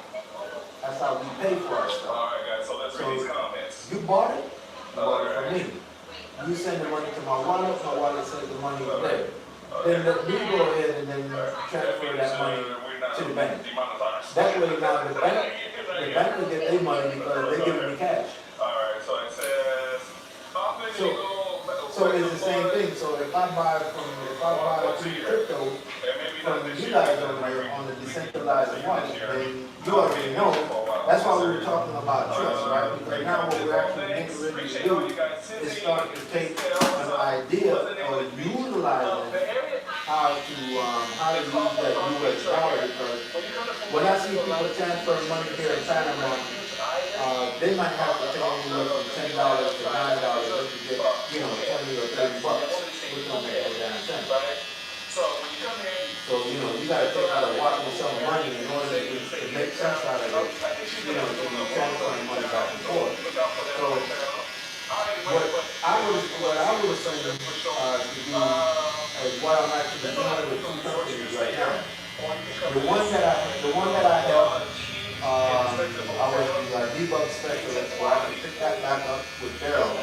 That's how we pay for our stuff. Alright guys, so let's read these comments. You bought it from me. You send the money to my wallet sends the money there. Then let me go ahead and then transfer that money to the bank. That way now the bank will get their money because they're giving me cash. Alright, so it says so it's the same thing. So if I buy crypto from you guys over there on the decentralized wallet, then you already know. That's why we were talking about trust, right? Because now what we're actually getting ready to do is start to take an idea of utilizing how to use that US dollar, because when I see people transfer money here in Panama, they might have to pay anywhere from $10 to $9 just to get, you know, 20 or 30 bucks, which don't make no damn sense. So, you know, you gotta take out a whopping sum of money in order to make sense out of it, you know, to be transferring money back and forth. So, what I would say to do is what I'm actually doing with two companies right now. The one that I helped, I was the debug specialist, so I can pick that back up with Daryl.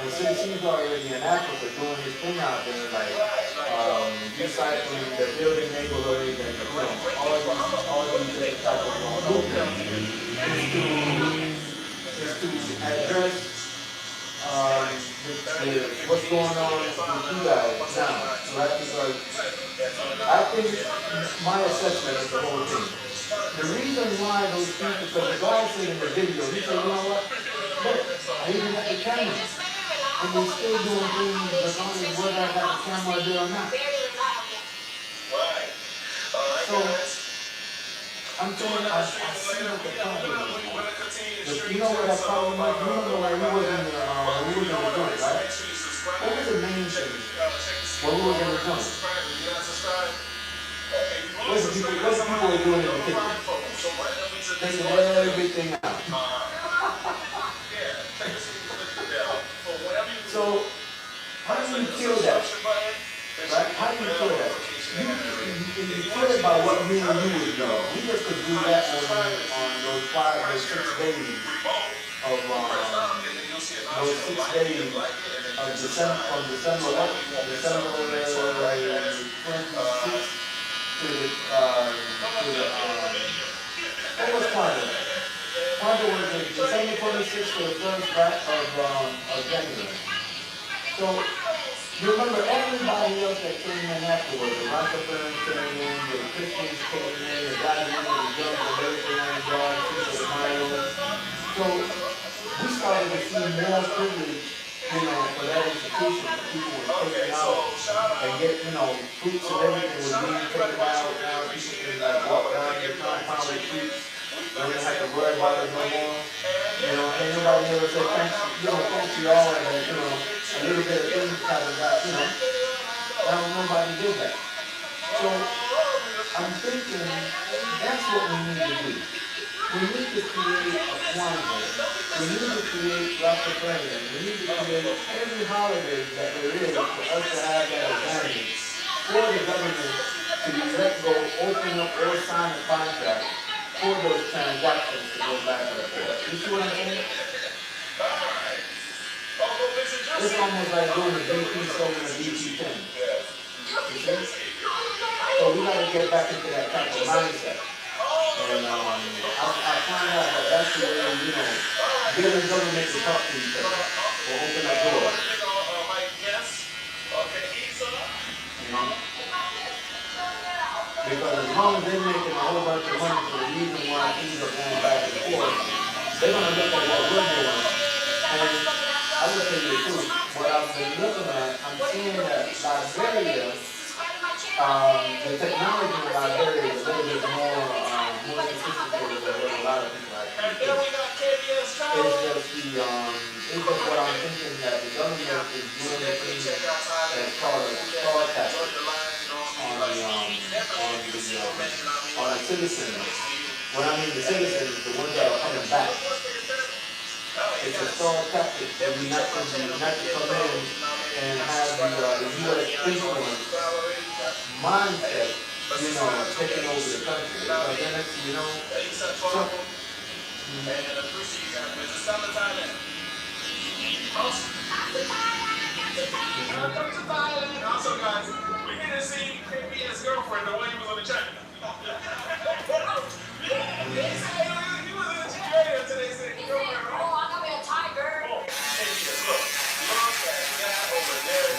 And since he's already in Africa doing his thing out there, like recycling the building neighborhoods and you know, all these different types of movements, is to address what's going on with you guys now, right? Because I think my assessment is the whole thing. The reason why those people, because the guy said in the video, he said, you know what, look, I even got the camera, and they're still doing things regardless of whether I got the camera there or not. So, I'm saying, I see what the problem is. You know what that problem was? You remember when we was in the joint, right? What was the main thing when we was in the joint? What the people were doing in the kitchen? Taking everything out. So, how do you kill that? Right? How do you kill that? You kill it by what me and you would do. We just could do that on those 5 or 6 days of December, from December 26th to the what was Kwanzaa? Kwanzaa was December 26th to the 1st of January. So you remember everybody else that came in afterwards. The Rockefellers came in, the Christians came in, the guys in the young, the American guards, the Mayos. So we started to see more privilege, you know, for that institution. People were taken out and get, you know, fruits and everything was being taken out. Now people can like walk around your compound with fruits. They didn't have to worry about it no more. You know, ain't nobody ever said thanks, you know, thanks you all, and you know, a little bit of things kind of got, you know. Now nobody did that. So I'm thinking that's what we need to do. We need to create a Kwanzaa. We need to create Rastafarian. We need to create every holiday that there is for us to have that advantage for the government to let go, open up or sign a contract for those transactions to go back and forth. You see what I'm saying? It's almost like doing a BP sold and a BP10. You see? So we got to get back into that type of mindset. And I find out that that's the way, you know, getting government to talk to each other or open up doors. You know? Because as long as they're making a whole bunch of money for the reason why things are going back and forth, they're going to look at what we're doing. And I will tell you the truth. What I've been looking at, I'm seeing that Liberia, the technology in Liberia is a little bit more sophisticated than what a lot of people actually think. It's just what I'm thinking, that the government is doing the thing that's called a fraud tax on the citizens. When I mean the citizens, the ones that are coming back. It's a strong tactic for you not to come in and have the U.S. influence mindset, you know, taking over the country. Because then it's, you know, Also, guys, we didn't see KB and his girlfriend the way he was on the track. He was in the chat earlier today saying, He said, oh, I'm gonna be a tiger. look, look at that over there.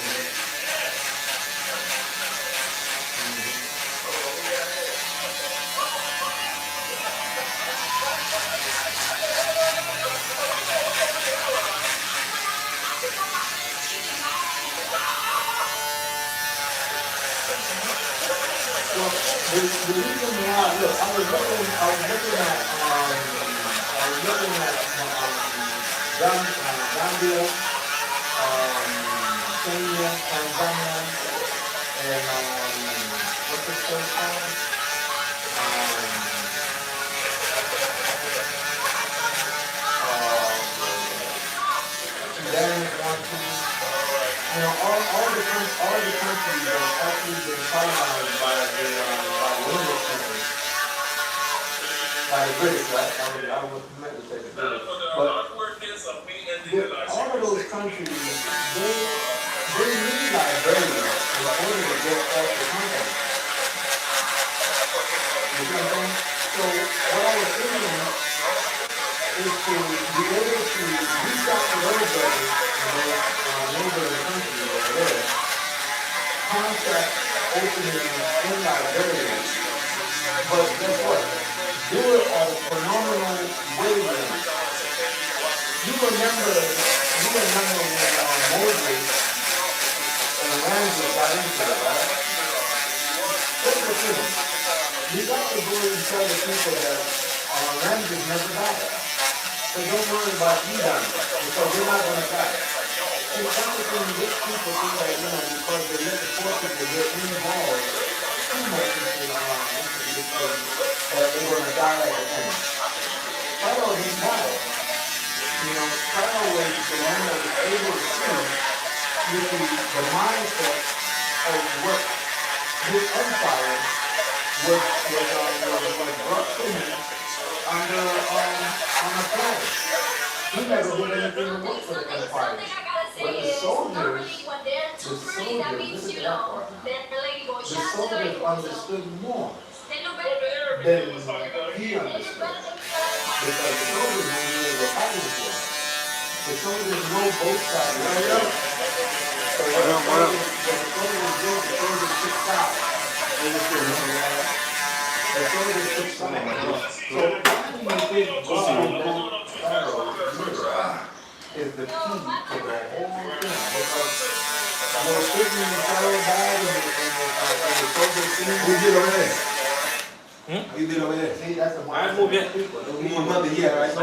freaking me out. Look, I was looking at Gambia, Kenya, Tanzania, and what's this place called? Sudan is one too. You know, all the countries that have actually been colonized by the English people, by the British, right? I was meant to say the British, but all of those countries, they need Liberia in order to get off the continent. You see what I'm saying? So what I was thinking is to be able to reach out to those brothers in those neighboring countries over there, contract opening in Liberia, but guess what? Do it at a phenomenal wavelength. You remember when Moses and Ramses got into it, right? Here's the thing. You got to go and tell the people that Ramses never died. So don't worry about you dying, because you're not going to die. See, everything rich people think that, because they let the poor people get involved too much into this thing, that they're going to die at the end. Pharaoh didn't die. Pharaoh was the one that was able to see the mindset of what his empire was brought to him under on a planet. He never did anything to work for the empire. But the soldiers, listen to that part. The soldiers understood more than he understood. Because the soldiers knew they were fighting for. The soldiers know both sides. So the soldiers did, the soldiers took sides. The soldiers took sides. So why do you think God is the key to the whole thing? Because when Pharaoh died and the soldiers seen We did over there. You did over there. see, that's a I moved it. Me and Mother here, right? I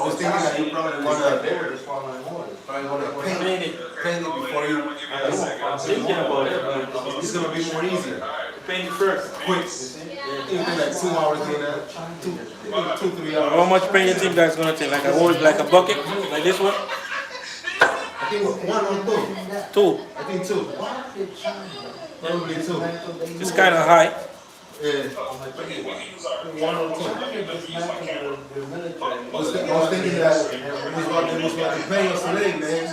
was thinking that you probably want to paint it before you. I'm thinking about it, but It's gonna be more easier. paint it first. Quick. It'll take like 2 hours doing that. 2-3 hours. How much paint you think that's gonna take? Like a bucket? Like this one? I think 1 or 2. Two. I think 2. Probably 2. It's kind of high. Yeah. 1 or 2. I was thinking that it was about to pay us today, man.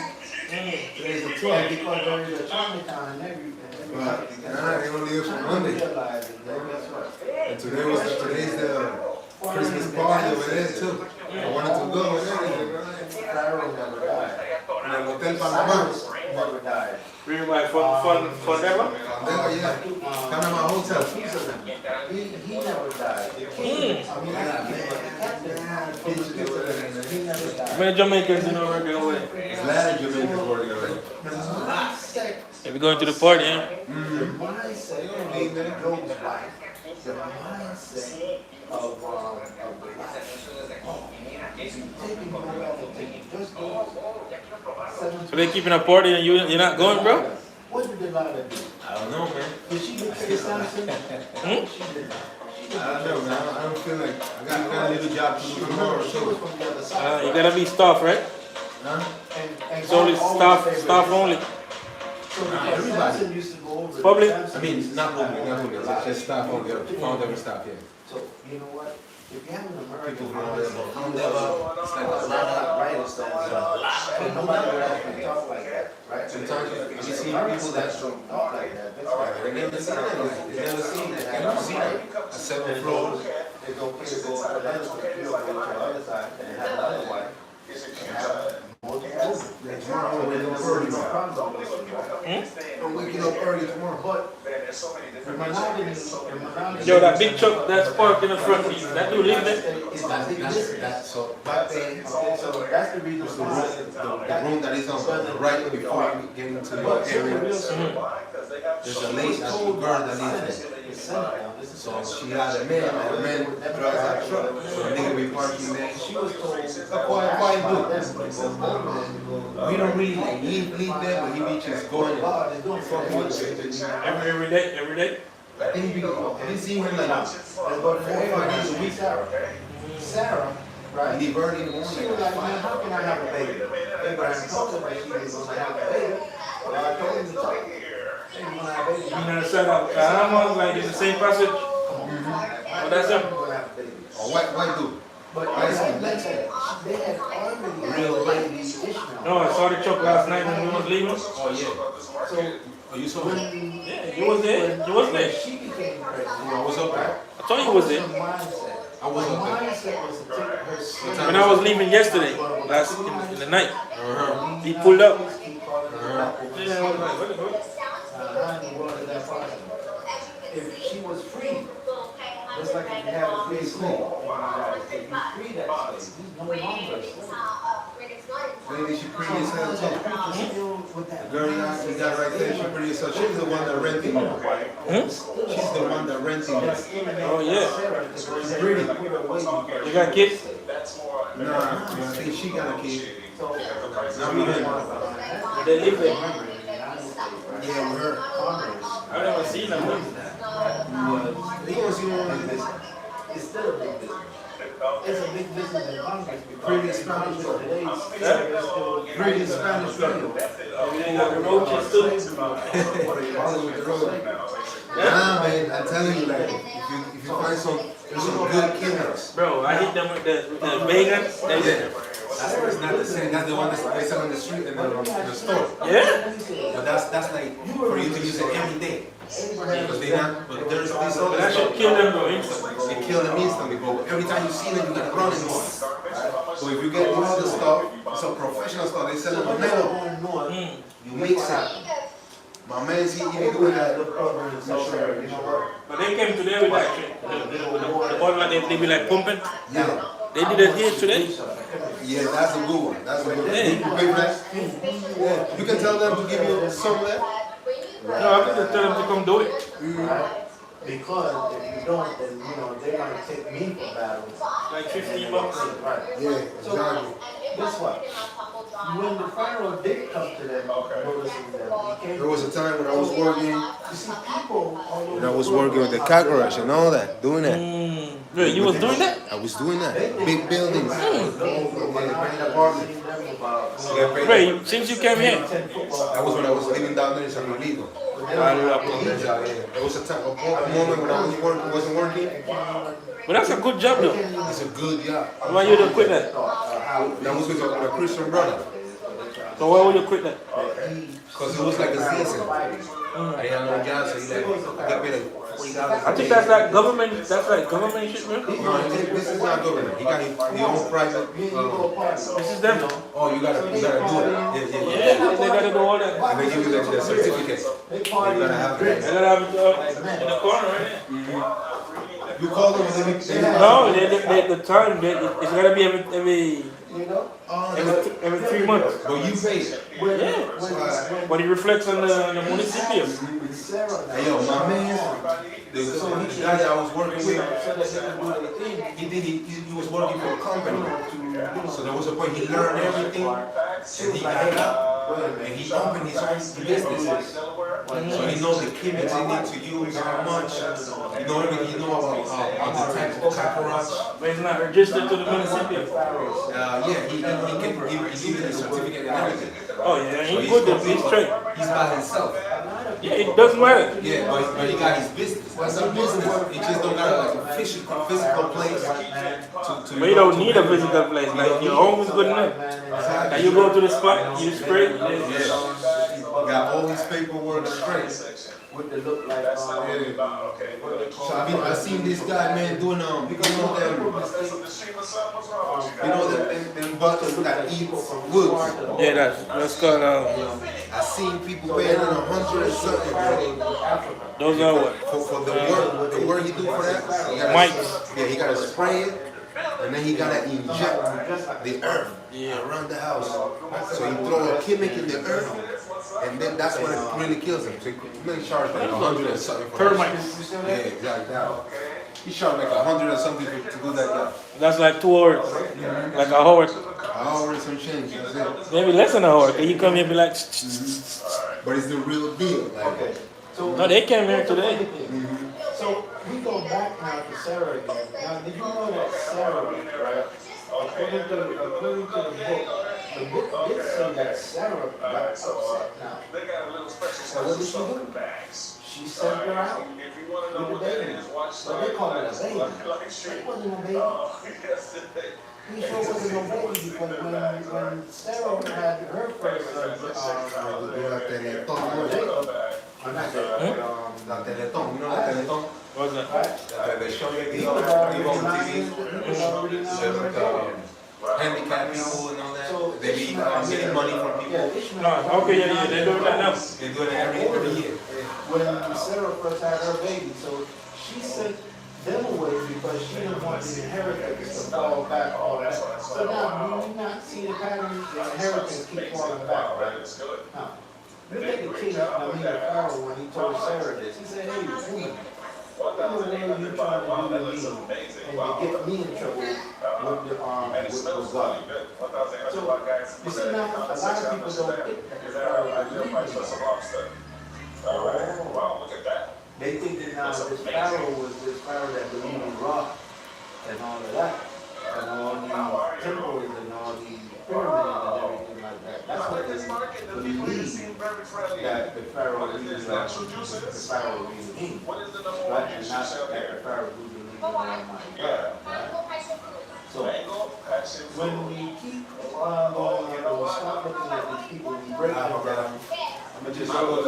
Today's the 12th. Because there is a Chinatown and every Nah, they only live for Monday. And today's the Christmas party over there too. I wanted to go over there. Pharaoh never died. En el hotel Panamá. Never died. Really like fun forever? Panamá, yeah. Panama Hotel. He never died. The king, the captain, he never died. How many Jamaicans you know working away? Glad you made the party already. The mindset, If we going to the party, eh? the mindset of Job's life, the mindset of the life. Taking more than just go. So they keeping a party and you're not going, bro? What did Delilah do? I don't know, man. Did she get Faye Sampson? She did not. I don't know, man. I don't feel like I got a little job to do tomorrow, She was so. from the other side. You gotta be staff, right? Huh? And It's only God always staff favored only. So because everybody. Samson used to go over. Public? I mean, not public, it's just staff on the found every staff here. So, you know what? If you have an American People mindset, from you there, never, it's like a lot of writers that, and nobody would actually talk like that, right? Sometimes you see people that don't talk like that. That's why they never seen that. They never seen that. They never seen a 7 floors. it's okay to go for that, to the other side, and have another wife, and have multiple children. Tomorrow we're going early. I'm waking up early tomorrow. But the monogamy, Yo, that big truck that's parked in the front, that dude live there? So back then, okay, so that's the reason why. the room that is on right before you get into the area, there's a lady, a girl that lives there. It's Senegal. This is So she had a man drives a truck. So the nigga be parking there. She was told, A quiet dude. We don't really like leave there, but he be just going and fucking with shit. Every day. I think he seen him like 4 or 5 days a week. Sarah, right? He leave early in the She was morning. like, man, how can I have a baby? Abraham told her that she was going to have a baby. Well, I told him to talk. Hey, you want to have a baby? You know, set up. I'm like in the same passage. Well, that's it. Oh, white dude. But they had already Real baby Ishmael. No, I saw the truck last night when we was leaving. Oh yeah. So Oh, you saw when him? Yeah, you was there. You was there. she became pregnant, Yeah, I was up there. I thought you was her there. mindset. I was Her up there. mindset was to take her son. When I was leaving yesterday, in the night, he pulled up. Yeah, I was like, what the fuck? How in the world is that possible? If she was free, just like if you have a free slave, if you free that slave, he's no longer a slave. Lady, she pretty as hell too. Still with that The girl you got right there, she pretty as hell. She's the one that renting. She's the one that renting. Oh yeah. She's pretty. You got kids? Nah, I think she got a kid. Not with him. They live there. Yeah, with her. I never seen them. He was your It's still a big business. It's a big business in Congress. pretty Spanish girl. Pretty Spanish girl. They got the roaches too. Hollywood the road. Nah, man, I'm telling you, like, if you find some good killers. Bro, I hit them with the vegan. Yeah. That's not the same. That's the one that's they sell on the street in the store. Yeah? But that's like for you to use it every day. Because they not. But there's this But other that should stuff. kill them though instantly. They kill them instantly, but every time you see them, you gotta run and go. So if you get the other stuff, it's a professional stuff. They sell it on metal. You mix it. My man's he be doing that. But they came today with that shit. The bottle like they be like pumping. Yeah. They did it here today. Yeah, that's a good one. That's a good one. You can pay for that. Yeah. You can tell them to give you some of that. No, I can just tell them to come do it. Because if you don't, then they might take me for battle. Like $15. Right. Yeah, exactly. Guess what? When the Pharaoh did come to them, noticing them, he came. There was a time when I was working, You see, people all over when I was working with the cockroach and all that, doing that. Yeah, you was doing that? I was doing that. Big buildings. Brand apartment. Ray, since you came here. That was when I was living down there in San Miguelito. There was a time, a moment when I was working, wasn't working. But that's a good job though. It's a good job. Why you don't quit that? That was with a Christian brother. So why would you quit that? Because it was like a season. I didn't have no job, so he got me like $40. I think that's like government shit, man. No, this is not government. He got his own private. This is them. Oh, you gotta do it. Yeah. Yeah, they gotta do all that. And they give you the certificate. You gotta have They that. gotta have it in the corner right there. You call them and they No, the time, it's gotta be every 3 months. But you pay it. Yeah. But it reflects on the municipio. Hey, yo, my man, the guy that I was working with, he was working for a company. So there was a point he learned everything, and he got out, and he opened his own business. So he knows the chemicals he needs to use, how much, you know everything you know about the type of cockroach. But it's not registered to the municipio. Yeah, he can give you the certificate and everything. Oh yeah, he's good, he's straight. He's by himself. Yeah, it doesn't matter. Yeah, but he got his business. That's a business. He just don't got like a physical place to But you don't need a physical place, like your home is good enough. Now you go to the spot, you spray. Got all his paperwork straight. With the look like, So I seen this guy, man, doing them buttons that eat wood. Yeah, that's called I seen people paying on 100 and something, bro. those are what? For the work he do for that. He gotta, Mites. Yeah, he gotta spray it. and then he gotta inject the earth around the house. So he throw a chemical in the earth, and then that's when it really kills him. So he may charge like 100 and something for that. Yeah, exactly. He charged like 100 or something to do that job. That's like 2 hours. Like a hour. An hour and some change, that's it. Maybe less than an hour. Cause you come here and be like, But it's the real deal. Like, no, they came here today. So we go back now to Sarah again. Now, did you know that Sarah, right? According to the book did say that Sarah got upset now. They got a little special So what did she stuff in do? the bags. She sent her out If you want to know with what the that baby. is, watch But they call it a baby. Like It Street. wasn't a baby. Yesterday. He sure wasn't no baby because when Sarah had her first la Teletón, you know la Teletón? What's that? That they show you the on TV. There's like handicapped people and all that. They be getting money from people. No, okay, yeah, they do that now. They do it every year. when Sarah first had her baby, so she sent them away because she didn't want the inheritance to fall back all that. So now, do you not see the pattern? The inheritance keep falling back, right? Now, look at the king, the Pharaoh, when he told Sarah this. He said, hey, woman, what the hell you trying to do to me and to get me in trouble with God? So, you see now, a lot of people don't think that the Pharaoh believed in God. Wow, look at that. They think that now this Pharaoh was this Pharaoh that believed in rock and all of that, and all these temples and all these pyramids and everything like that. That's what they believe that the Pharaoh really is like, the Pharaoh really means. Right? And not that the Pharaoh really believes in Almighty God. Right? So when we keep going on and we start looking at these people, we break them down.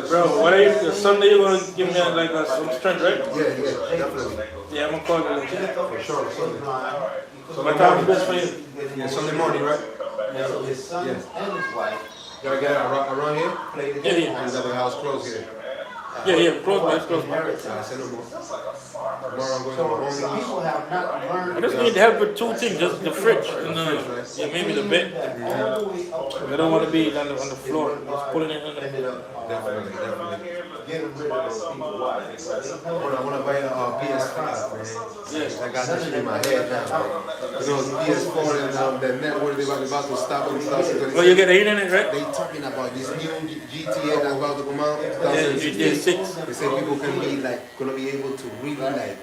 Bro, what are you, Sunday you're gonna give me like some strength, right? Yeah, definitely. Yeah, I'm gonna call you. For sure. So my time is best for you. Yeah, Sunday morning, right? And so his son and his wife Gotta get around here? played the Yeah, game. yeah. Is that the house closed here? Yeah, close by, it's close by. I said no more. Tomorrow I'm going to So home. people have not I learned. just need help with 2 things, just the fridge and yeah, maybe the bed. All the way up to I don't want to be on the floor, just pulling it on the. ended up Definitely. getting rid of those people. Why? Because they know I want to buy a PS5, man. Yes. I got that shit in my head now. You know, PS4 and the network, they about to stop and stuff. Well, you get the internet, right? They talking about this new GTA that's about to come out. Yeah, GTA 6. They say people can be like, gonna be able to really like.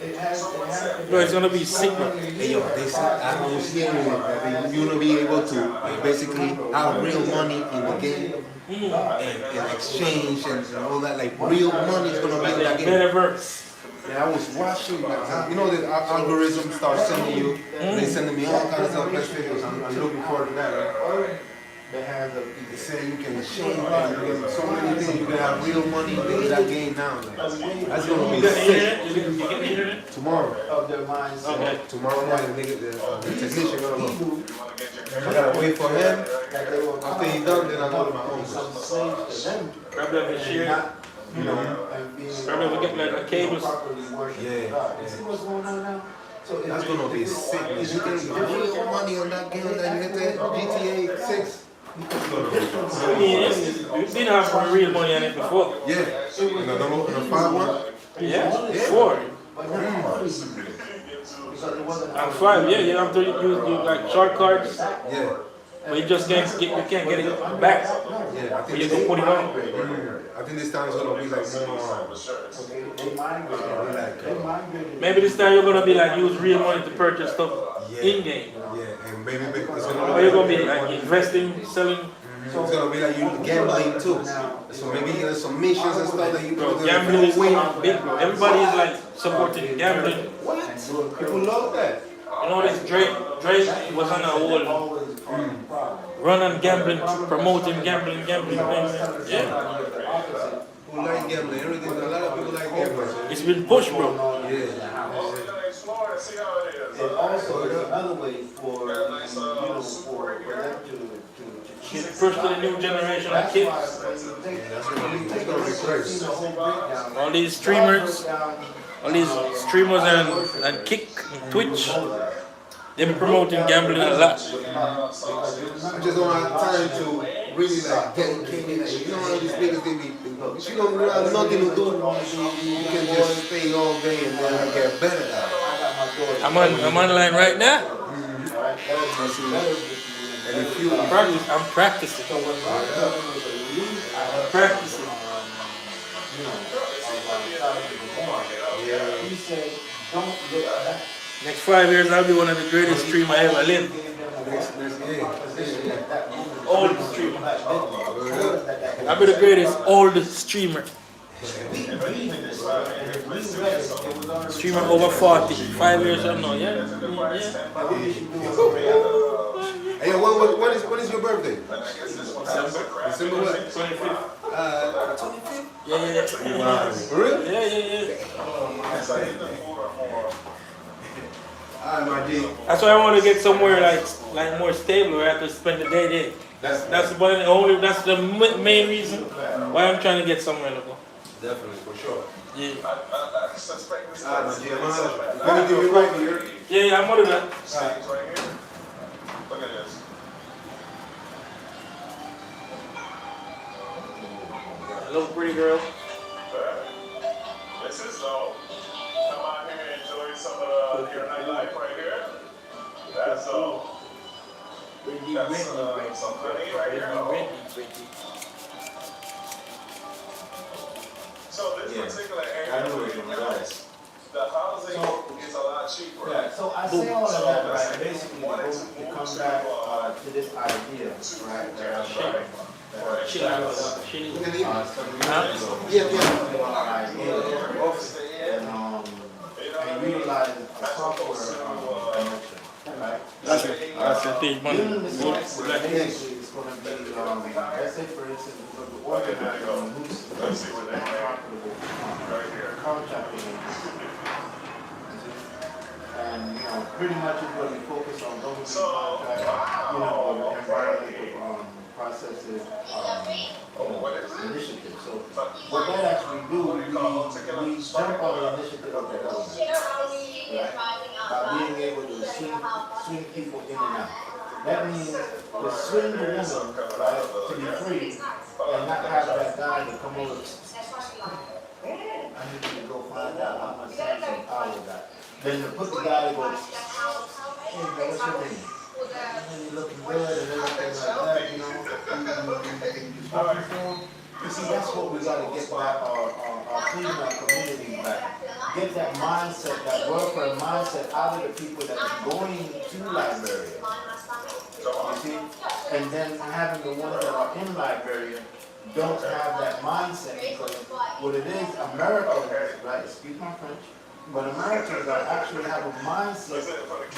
Bro, it's gonna be sick, bro. Hey yo, they said I was hearing that you're gonna be able to basically have real money in the game and exchange and all that. Like real money is gonna be in that game. Metaverse. Yeah, I was watching, like, you know, the algorithm starts sending you, they sending me all kinds of best videos. I'm looking forward to that, right? They have the They say you can exchange, man, you can so many things. You can have real money in that game now. Like, that's gonna You be get the sick. internet? You get the internet? Tomorrow. of their mindset. Okay. Tomorrow morning, the technician gonna go. Hebrew, I gotta wait for him. that they will After he done, then I go to my own. some slaves to them. Probably have a And share. not, you know, and being Probably will get like a cables. properly worshiping Yeah, God. You yeah. see what's going on now? So That's gonna be sick. Man. You can get real money on that game that you get the GTA 6. I mean, you didn't have some real money on it before. Yeah. And the 5-1? Yeah? 4. But not always because it wasn't. And 5, yeah, you have to use like short cards, Yeah. but you just can't get it back. Yeah. I But you think can put it on. I think this time is gonna be like more. Okay, they migrated. They migrated. Maybe this time you're gonna be like use real money to purchase stuff in game. Yeah, and maybe it's gonna Or you're gonna be like investing, selling. It's gonna be like you gambling too. So maybe there's some missions and stuff that you Bro, do. gambling is big, bro. Everybody is like supporting gambling. What? People love that. You know this Drake was on a whole Always causing problems. run on gambling, promoting gambling thing. Yeah. People like gambling. Everything. A lot of people like gambling. It's been pushed, bro. Florida, see how it is. And also, there's another way for, for them to It's pushed to the new generation of kids. All these streamers and Kick, and Twitch, They be promoting gambling a lot. I just don't have time to really like get in. You know how these niggas they be. If you don't have nothing to do, you can just stay all day and then get better at it. I'm online right now. And if you I'm practicing. I'm practicing. He said, don't look back. Next 5 years, I'll be one of the greatest streamers I ever lived. Old streamer. I'll be the greatest old streamer. Streamer over 40. 5 years from now, yeah? Hey, what is your birthday? December what? 25th. 25th? Yeah. Wow. For real? Yeah. Alright, my G. That's why I want to get somewhere like more stable where I can spend the day there. That's the main reason why I'm trying to get somewhere to go. Definitely, for sure. Yeah. I suspect this Alright, my is G. I'm gonna give you right here. Yeah, I'm gonna do that. stage right here. Look at this. Hello, pretty girl. This is all. Come out here and enjoy some of your nightlife right here. That's all. That's some honey right here. So this particular area, the housing is a lot cheaper. Yeah, so I say all of that, right, basically to come back to this idea, right, that I'm talking about. And utilize the software right? That's the thing, man. Dealing with software basically is going to be, let's say for instance, we're going to organize a loose, profitable contracting agency. And, pretty much it's going to be focused on government contracts, environmental processes, initiatives. So what that actually do, we jump on the initiative of the government, by being able to swing people in and out. That means to swing the woman, right, to be free, and not have that guy to come over. I need you to go find out how much Samson power got. Then to put the guy to go, hey, man, what's your name? You're looking good and everything like that, You see, that's what we got to get back our female community back. Get that mindset, that welfare mindset out of the people that are going to Liberia. You see? And then having the ones that are in Liberia don't have that mindset because what it is, Americans, right, excuse my French, but Americans actually have a mindset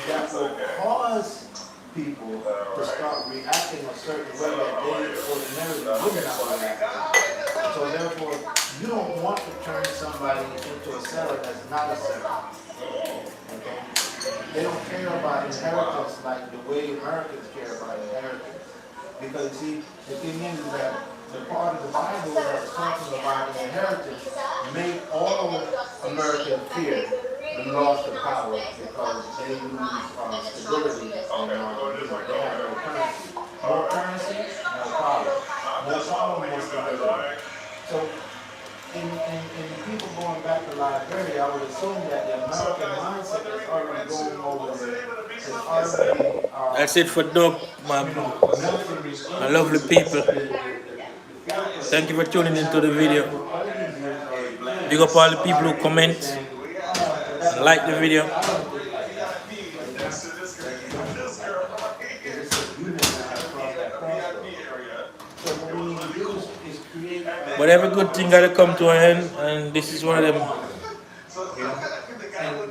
that will cause people to start reacting a certain way that they ordinarily would not react. So therefore, you don't want to turn somebody into a seller that's not a seller. Okay? They don't care about inheritance like the way Americans care about inheritance. Because see, the thing is that the part of the Bible that's talking about inheritance made all Americans fear the loss of power because they lose stability and they have no currency. More currency, no power. More power, more stability. So in people going back to Liberia, I would assume that the American mindset is already going over there. It's already That's it for Doug, my lovely people. Thank you for tuning into the video. Big up all the people who comment and like the video. But every good thing gotta come to an end, and this is one of them